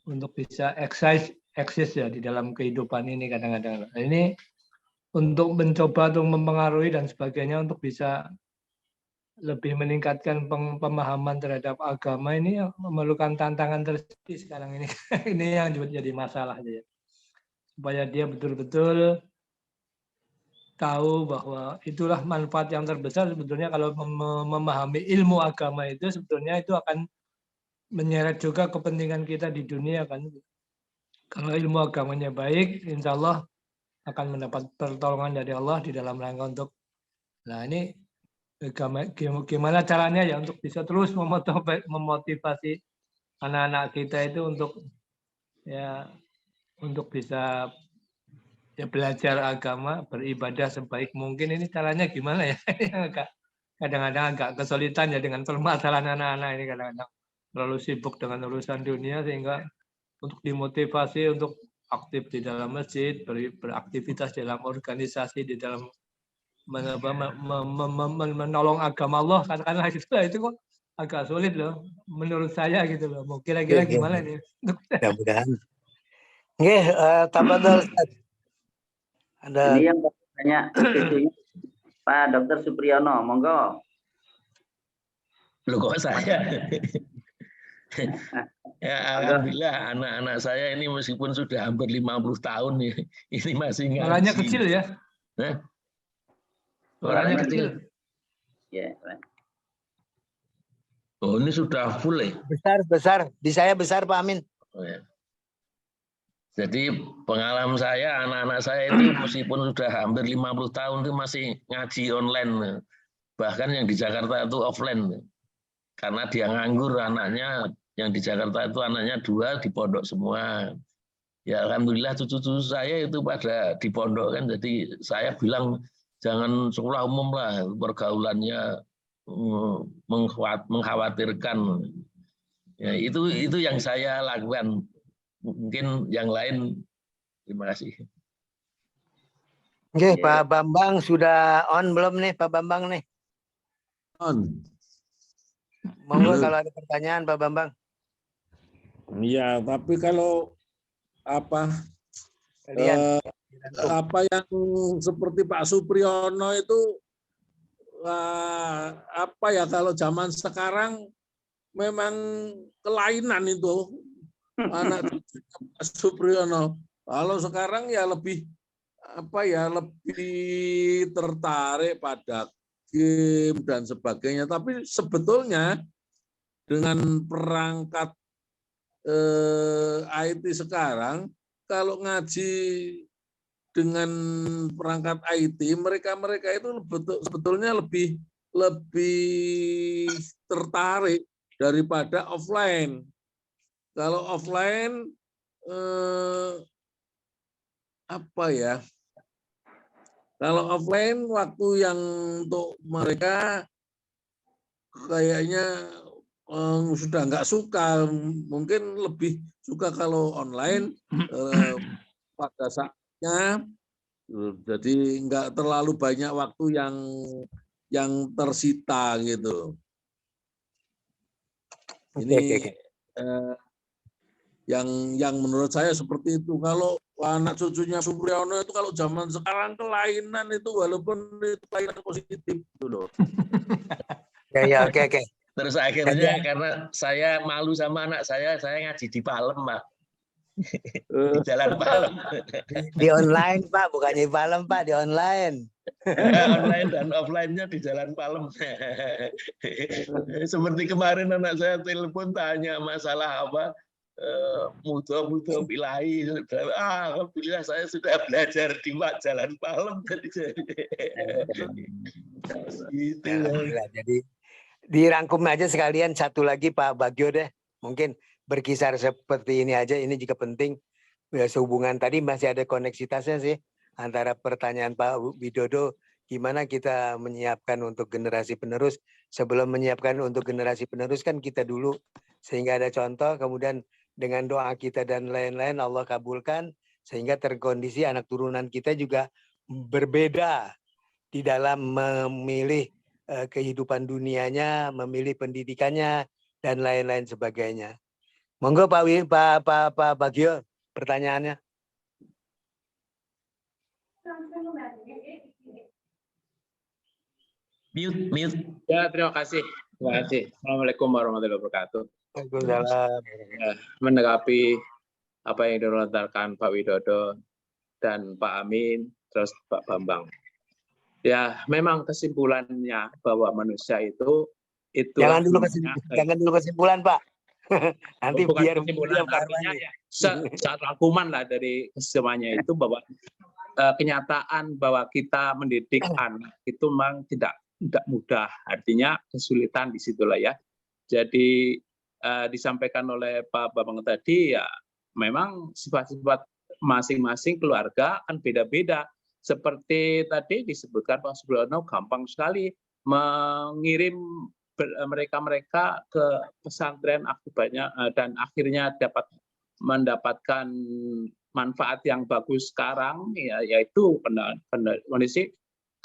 untuk bisa eksis ya di dalam kehidupan ini kadang-kadang. Ini untuk mencoba untuk mempengaruhi dan sebagainya untuk bisa lebih meningkatkan pemahaman terhadap agama ini memerlukan tantangan tersendiri sekarang ini. Ini yang jadi masalah ya. Supaya dia betul-betul tahu bahwa itulah manfaat yang terbesar sebetulnya kalau memahami ilmu agama itu sebetulnya itu akan menyeret juga kepentingan kita di dunia kan. Kalau ilmu agamanya baik, insya Allah akan mendapat pertolongan dari Allah di dalam rangka untuk, nah ini gimana caranya ya untuk bisa terus memotivasi anak-anak kita itu untuk ya untuk bisa ya belajar agama, beribadah sebaik mungkin. Ini caranya gimana ya? Kadang-kadang agak kesulitan ya dengan permasalahan anak-anak ini, kadang-kadang terlalu sibuk dengan urusan dunia sehingga untuk dimotivasi untuk aktif di dalam masjid, beraktivitas dalam organisasi, di dalam menolong agama Allah, katakanlah itu kok agak sulit loh menurut saya gitu loh. Mau kira-kira gimana nih? Mudah-mudahan. Nggih, tafadhol Ustaz. Ada Ini yang bertanya cucunya Pak Dr. Supriyono, monggo. Loh kok saya? Ya alhamdulillah anak-anak saya ini meskipun sudah hampir 50 tahun ini masih ngaji. Suaranya kecil ya? Suaranya kecil. Ya. Oh ini sudah full ya? Besar. Di saya besar Pak Amin. Oh, ya. Jadi pengalaman saya, anak-anak saya itu meskipun sudah hampir 50 tahun itu masih ngaji online. Bahkan yang di Jakarta itu offline. Karena dia nganggur anaknya, yang di Jakarta itu anaknya 2 di pondok semua. Ya alhamdulillah cucu-cucu saya itu pada di pondok kan. Jadi saya bilang jangan sekolah umum lah, pergaulannya mengkhawatirkan. Ya, itu yang saya lakukan. Mungkin yang lain. Terima kasih. Oke, Pak Bambang sudah on belum nih Pak Bambang nih? On. Monggo kalau ada pertanyaan Pak Bambang. Iya, tapi kalau apa apa yang seperti Pak Supriyono itu apa ya, kalau zaman sekarang memang kelainan itu anak Pak Supriyono. Kalau sekarang ya lebih lebih tertarik pada game dan sebagainya. Tapi sebetulnya dengan perangkat IT sekarang, kalau ngaji dengan perangkat IT, mereka itu sebetulnya lebih tertarik daripada offline. Kalau offline kalau offline waktu yang untuk mereka kayaknya sudah nggak suka, mungkin lebih suka kalau online pada saatnya, jadi nggak terlalu banyak waktu yang tersita gitu. Ini yang menurut saya seperti itu. Kalau anak cucunya Supriyono itu kalau zaman sekarang kelainan itu, walaupun itu kelainan positif gitu loh. Oke. Terus akhirnya karena saya malu sama anak saya ngaji di Palem, Pak. Di Jalan Palem. Di online, Pak, bukannya di Palem, Pak, di online. Online dan offline-nya di Jalan Palem. Seperti kemarin anak saya telepon tanya masalah apa, mudah ilahi. Alhamdulillah saya sudah belajar di Jalan Palem. Gitu. Jadi dirangkum aja sekalian satu lagi Pak Bagio deh, mungkin berkisar seperti ini aja. Ini juga penting ya, sehubungan tadi masih ada koneksitasnya sih antara pertanyaan Pak Widodo, gimana kita menyiapkan untuk generasi penerus. Sebelum menyiapkan untuk generasi penerus kan kita dulu, sehingga ada contoh, kemudian dengan doa kita dan lain-lain Allah kabulkan, sehingga terkondisi anak turunan kita juga berbeda di dalam memilih kehidupan dunianya, memilih pendidikannya, dan lain-lain sebagainya. Monggo Pak Bagio, pertanyaannya. Mute. Ya, terima kasih. Assalamualaikum warahmatullahi wabarakatuh. Waalaikumsalam. Menanggapi apa yang dilontarkan Pak Widodo dan Pak Amin, terus Pak Bambang. Ya, memang kesimpulannya bahwa manusia itu jangan dulu kesimpulan, Pak. Nanti bukan biar kesimpulan, artinya ya, saat rangkuman lah dari semuanya itu bahwa kenyataan bahwa kita mendidik anak itu memang tidak mudah, artinya kesulitan di situlah ya. Jadi disampaikan oleh Pak Bambang tadi ya, memang sifat-sifat masing-masing keluarga kan beda-beda. Seperti tadi disebutkan Pak Subriono, gampang sekali mengirim mereka ke pesantren akibatnya, dan akhirnya dapat mendapatkan manfaat yang bagus sekarang, ya, yaitu kondisi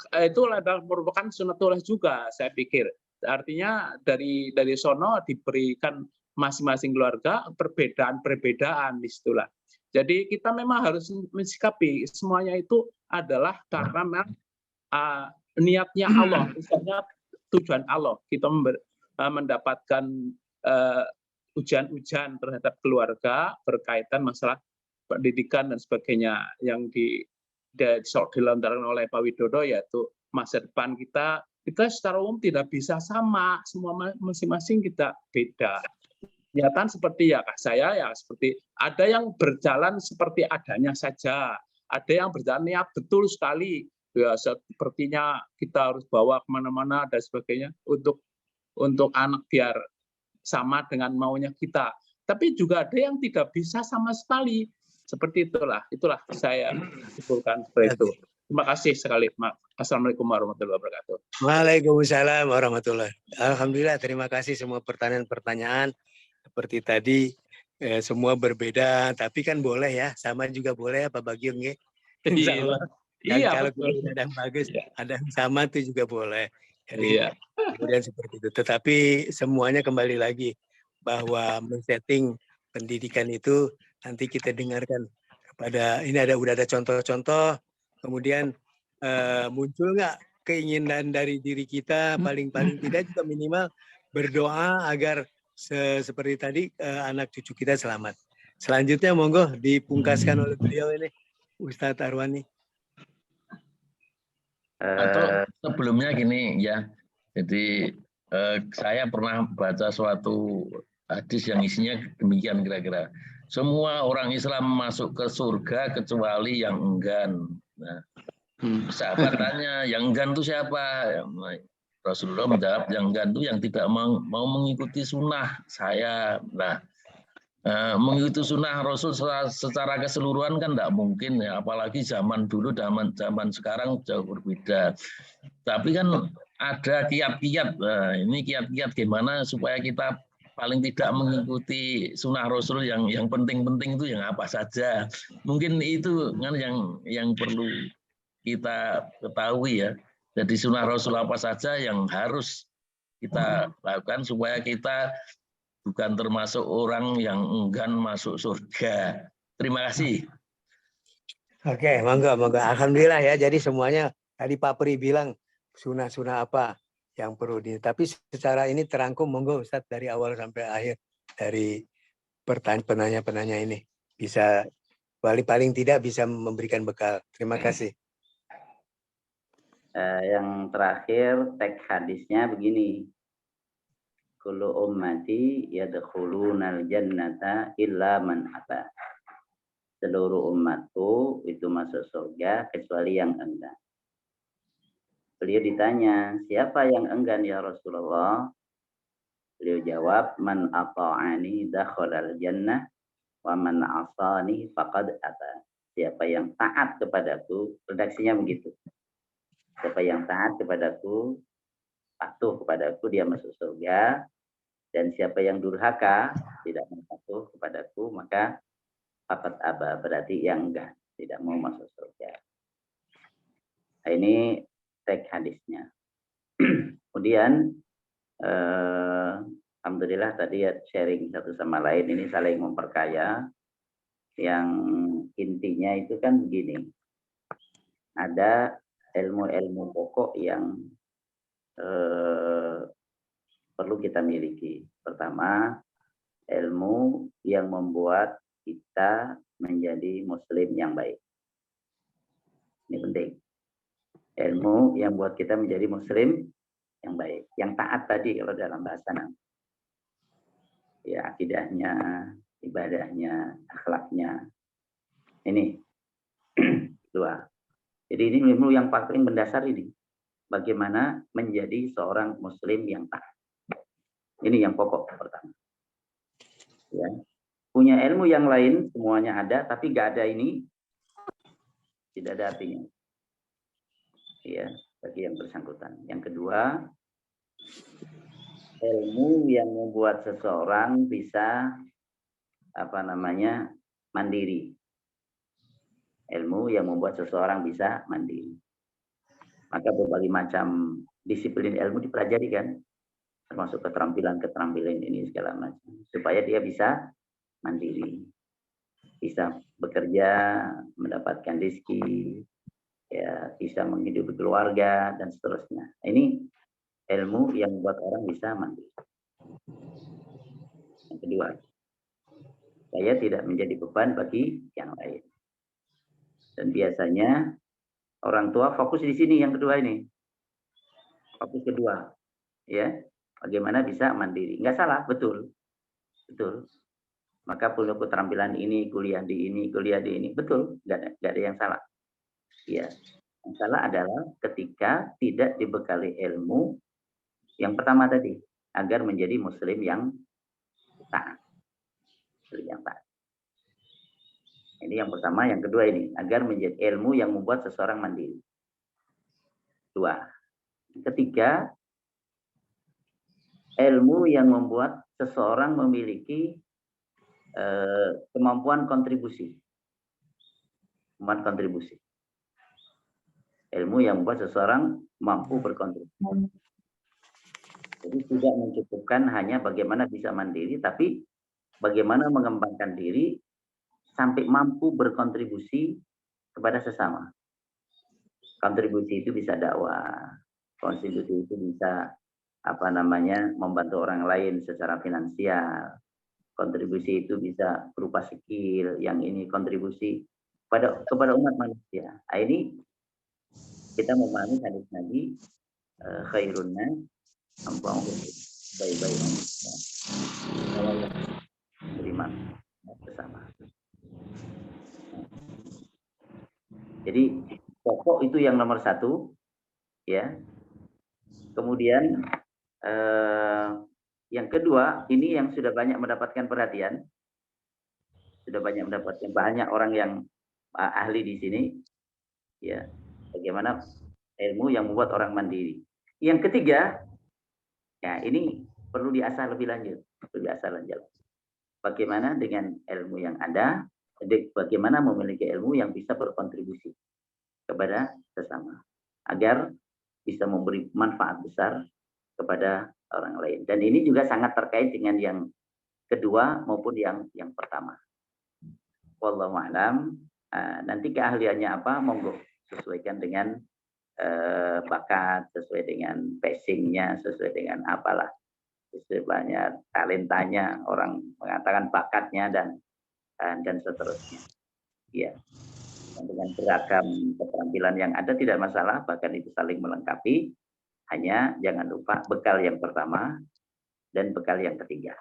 itu adalah merupakan sunatullah juga, saya pikir. Artinya dari sono diberikan masing-masing keluarga perbedaan disitulah. Jadi kita memang harus mensikapi semuanya itu adalah karena memang niatnya Allah, misalnya tujuan Allah kita mendapatkan ujian-ujian terhadap keluarga berkaitan masalah pendidikan dan sebagainya yang dilontarkan oleh Pak Widodo, yaitu masa depan kita secara umum tidak bisa sama, semua masing-masing kita beda. Kenyataan seperti ya saya ya seperti ada yang berjalan seperti adanya saja, ada yang berjalan ya betul sekali ya, sepertinya kita harus bawa kemana-mana dan sebagainya untuk anak biar sama dengan maunya kita. Tapi juga ada yang tidak bisa sama sekali. Seperti itulah saya simpulkan seperti itu. Terima kasih sekali. Assalamualaikum warahmatullahi wabarakatuh. Waalaikumsalam warahmatullahi. Alhamdulillah, terima kasih semua pertanyaan-pertanyaan. Seperti tadi semua berbeda, tapi kan boleh ya, sama juga boleh Pak Bagiun nggih. Insya Allah. Dan Iya, kalau betul. ada yang bagus, ada yang sama itu juga boleh. Jadi Iya. kemudian seperti itu. Tetapi semuanya kembali lagi bahwa men-setting pendidikan itu nanti kita dengarkan kepada ini udah ada contoh-contoh, kemudian muncul nggak keinginan dari diri kita, paling tidak juga minimal berdoa agar seperti tadi anak cucu kita selamat. Selanjutnya monggo dipungkaskan oleh beliau ini, Ustadz Arwani. Atau sebelumnya gini ya, jadi saya pernah baca suatu hadis yang isinya demikian kira-kira. Semua orang Islam masuk ke surga kecuali yang enggan. Nah, sahabat tanya, yang enggan itu siapa? Rasulullah menjawab, yang enggan itu yang tidak mau mengikuti sunnah saya. Nah, mengikuti sunnah Rasul secara keseluruhan kan tidak mungkin ya, apalagi zaman dulu, zaman sekarang jauh berbeda. Tapi kan ada kiat-kiat. Ini kiat-kiat gimana supaya kita paling tidak mengikuti sunnah Rasul yang penting-penting itu yang apa saja. Mungkin itu kan yang perlu kita ketahui ya. Jadi sunnah Rasul apa saja yang harus kita lakukan supaya kita bukan termasuk orang yang enggan masuk surga. Terima kasih. Oke, monggo. Alhamdulillah ya. Jadi semuanya tadi Pak Pri bilang sunnah-sunnah apa yang perlu tapi secara ini terangkum, monggo Ustadz dari awal sampai akhir dari penanya-penanya ini bisa paling tidak bisa memberikan bekal. Terima kasih. Yang terakhir teks hadisnya begini. Kullu ummati yadkhulunal jannata illa man aba. Seluruh umatku itu masuk surga kecuali yang enggan. Beliau ditanya, siapa yang enggan ya Rasulullah? Beliau jawab, man ata'ani dakhalal jannah wa man asani faqad aba. Siapa yang taat kepadaku, redaksinya begitu. Siapa yang taat kepadaku, patuh kepadaku, dia masuk surga. Dan siapa yang durhaka, tidak patuh kepadaku, maka faqad aba, berarti yang enggak, tidak mau masuk surga. Nah, ini teks hadisnya. Kemudian alhamdulillah tadi ya sharing satu sama lain ini saling memperkaya. Yang intinya itu kan begini. Ada ilmu-ilmu pokok yang perlu kita miliki. Pertama, ilmu yang membuat kita menjadi muslim yang baik. Ini penting. Ilmu yang buat kita menjadi muslim yang baik, yang taat tadi kalau dalam bahasa nanti. Ya, akidahnya, ibadahnya, akhlaknya. Ini dua. Jadi ini ilmu yang paling mendasar ini. Bagaimana menjadi seorang muslim yang taat. Ini yang pokok pertama. Ya. Punya ilmu yang lain semuanya ada, tapi nggak ada ini, tidak ada artinya. Ya, bagi yang bersangkutan. Yang kedua, ilmu yang membuat seseorang bisa mandiri. Ilmu yang membuat seseorang bisa mandiri. Maka berbagai macam disiplin ilmu dipelajari kan, termasuk keterampilan ini segala macam, supaya dia bisa mandiri, bisa bekerja, mendapatkan rezeki, ya, bisa menghidupi keluarga dan seterusnya. Ini ilmu yang membuat orang bisa mandiri. Yang kedua, saya tidak menjadi beban bagi yang lain. Dan biasanya orang tua fokus di sini yang kedua ini. Fokus kedua, ya, bagaimana bisa mandiri. Nggak salah, betul. Betul. Maka punya keterampilan ini, kuliah di ini, betul. Nggak ada yang salah. Ya. Yang salah adalah ketika tidak dibekali ilmu yang pertama tadi, agar menjadi muslim yang taat. Muslim yang taat. Ini yang pertama, yang kedua ini, agar menjadi ilmu yang membuat seseorang mandiri. Dua. Ketiga, ilmu yang membuat seseorang memiliki kemampuan kontribusi. Kemampuan kontribusi. Ilmu yang membuat seseorang mampu berkontribusi. Jadi tidak mencukupkan hanya bagaimana bisa mandiri, tapi bagaimana mengembangkan diri sampai mampu berkontribusi kepada sesama. Kontribusi itu bisa dakwah, kontribusi itu bisa membantu orang lain secara finansial, kontribusi itu bisa berupa skill, yang ini kontribusi kepada umat manusia. Nah, ini kita memahami hadis Nabi, khairun nas baik-baik manusia. Beriman bersama. Jadi pokok itu yang nomor satu, ya. Kemudian yang kedua, ini yang sudah banyak mendapatkan perhatian, banyak orang yang ahli di sini, ya. Bagaimana ilmu yang membuat orang mandiri. Yang ketiga, ya ini perlu diasah lebih lanjut, Bagaimana dengan ilmu yang ada? Bagaimana memiliki ilmu yang bisa berkontribusi kepada sesama agar bisa memberi manfaat besar kepada orang lain. Dan ini juga sangat terkait dengan yang kedua maupun yang pertama. Wallahu a'lam. Nanti keahliannya apa? Monggo sesuaikan dengan bakat, sesuai dengan passingnya, sesuai dengan apalah, istilahnya talentanya, orang mengatakan bakatnya dan seterusnya. Ya, dan dengan beragam keterampilan yang ada tidak masalah, bahkan itu saling melengkapi. Hanya jangan lupa bekal yang pertama dan bekal yang ketiga.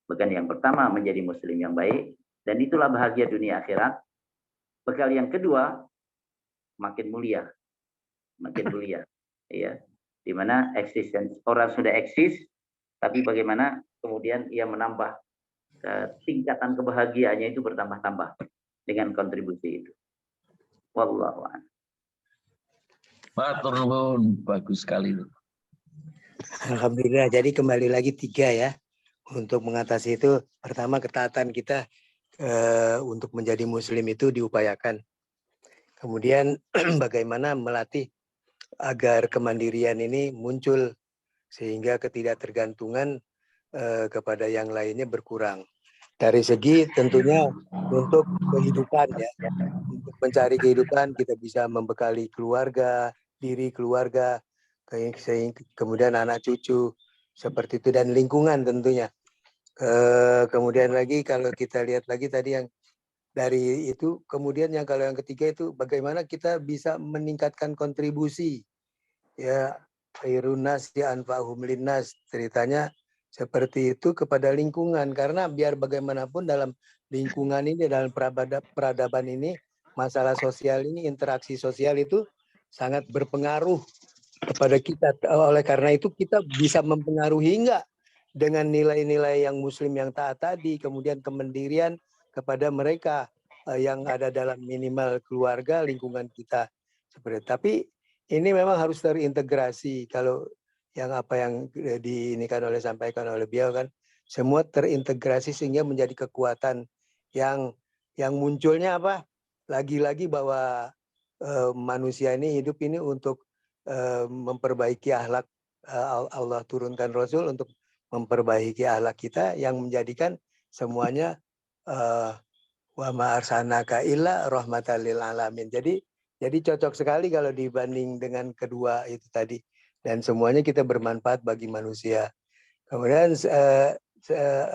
Bekal yang pertama menjadi muslim yang baik, dan itulah bahagia dunia akhirat. Bekal yang kedua makin mulia, ya, di mana eksistensi orang sudah eksis, tapi bagaimana kemudian ia menambah tingkatan kebahagiaannya itu bertambah-tambah dengan kontribusi itu. Wallahu a'lam. Matur nuwun, bagus sekali itu. Alhamdulillah. Jadi kembali lagi 3 ya. Untuk mengatasi itu, pertama ketaatan kita untuk menjadi muslim itu diupayakan. Kemudian bagaimana melatih agar kemandirian ini muncul sehingga ketidaktergantungan kepada yang lainnya berkurang. Dari segi tentunya untuk kehidupan ya, untuk mencari kehidupan kita bisa membekali keluarga, diri keluarga, kemudian anak cucu seperti itu, dan lingkungan tentunya. Kemudian lagi kalau kita lihat lagi tadi yang dari itu, kemudian yang kalau yang ketiga itu bagaimana kita bisa meningkatkan kontribusi, ya, khairun nas ya anfa'uhum linnas, ceritanya seperti itu kepada lingkungan, karena biar bagaimanapun dalam lingkungan ini, dalam peradaban ini masalah sosial ini, interaksi sosial itu sangat berpengaruh kepada kita. Oleh karena itu kita bisa mempengaruhi enggak dengan nilai-nilai yang muslim yang taat tadi, kemudian kemandirian kepada mereka yang ada dalam minimal keluarga, lingkungan kita. Seperti tapi ini memang harus terintegrasi. Kalau yang apa yang sampaikan oleh beliau kan semua terintegrasi sehingga menjadi kekuatan yang munculnya apa? Lagi-lagi bahwa manusia ini hidup ini untuk memperbaiki akhlak. Allah turunkan Rasul untuk memperbaiki akhlak kita yang menjadikan semuanya wa ma arsalnaka illa rahmatan lil alamin. Jadi cocok sekali kalau dibanding dengan kedua itu tadi, dan semuanya kita bermanfaat bagi manusia. Kemudian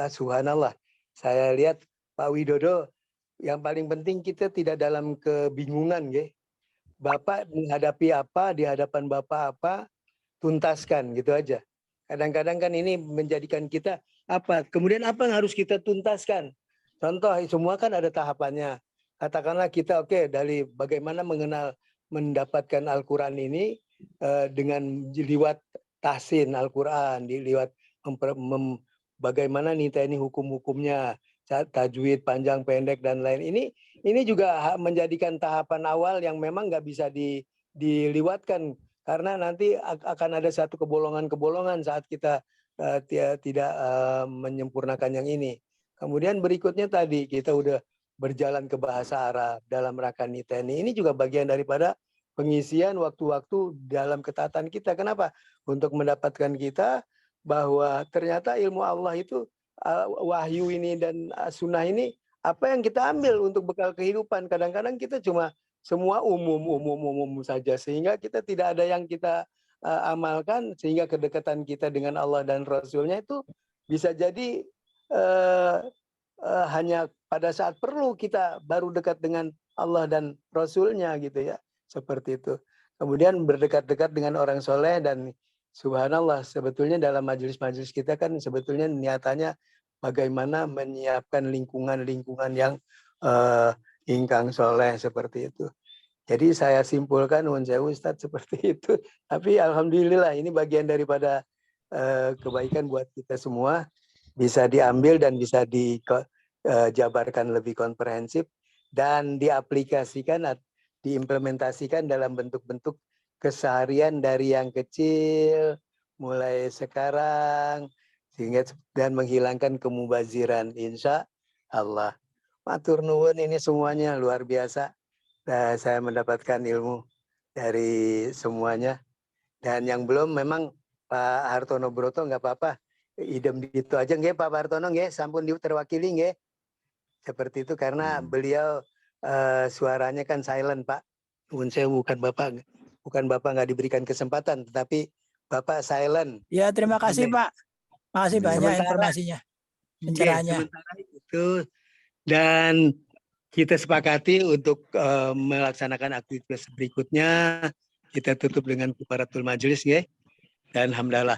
subhanallah, saya lihat Pak Widodo yang paling penting kita tidak dalam kebingungan, nggih. Bapak menghadapi apa, di hadapan Bapak apa, tuntaskan gitu aja. Kadang-kadang kan ini menjadikan kita apa, kemudian apa yang harus kita tuntaskan. Contoh, semua kan ada tahapannya. Katakanlah kita dari bagaimana mendapatkan Al-Quran ini dengan lewat tahsin Al-Quran, lewat bagaimana niteni hukum-hukumnya, tajwid panjang pendek dan lain. Ini juga menjadikan tahapan awal yang memang nggak bisa diliwatkan karena nanti akan ada satu kebolongan-kebolongan saat kita tidak menyempurnakan yang ini. Kemudian berikutnya tadi kita udah berjalan ke bahasa Arab dalam rangka niteni. Ini juga bagian daripada pengisian waktu-waktu dalam ketaatan kita. Kenapa? Untuk mendapatkan kita bahwa ternyata ilmu Allah itu wahyu ini dan sunnah ini apa yang kita ambil untuk bekal kehidupan. Kadang-kadang kita cuma semua umum saja sehingga kita tidak ada yang kita amalkan, sehingga kedekatan kita dengan Allah dan Rasulnya itu bisa jadi hanya pada saat perlu kita baru dekat dengan Allah dan Rasulnya gitu ya, seperti itu. Kemudian berdekat-dekat dengan orang soleh, dan subhanallah sebetulnya dalam majelis-majelis kita kan sebetulnya niatannya bagaimana menyiapkan lingkungan-lingkungan yang ingkang soleh seperti itu. Jadi saya simpulkan Ustadz seperti itu. Tapi alhamdulillah ini bagian daripada kebaikan buat kita semua, bisa diambil dan bisa dijabarkan lebih komprehensif dan diaplikasikan, diimplementasikan dalam bentuk-bentuk keseharian dari yang kecil mulai sekarang sehingga dan menghilangkan kemubaziran, insya Allah. Matur nuwun, ini semuanya luar biasa. Saya mendapatkan ilmu dari semuanya, dan yang belum memang Pak Hartono Broto nggak apa-apa, idem gitu aja nggih Pak Hartono nggih, sampun terwakili nggih. Seperti itu karena beliau suaranya kan silent Pak. Saya bukan Bapak nggak diberikan kesempatan, tetapi Bapak silent. Ya, terima kasih Pak. Makasih banyak informasinya, pencerahannya. Sementara itu, dan kita sepakati untuk melaksanakan aktivitas berikutnya, kita tutup dengan kifaratul majelis ya. Dan alhamdulillah.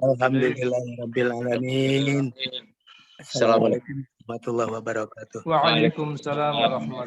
Alhamdulillahirabbil alamin. Assalamualaikum warahmatullahi wabarakatuh. Waalaikumsalam warahmatullahi wabarakatuh.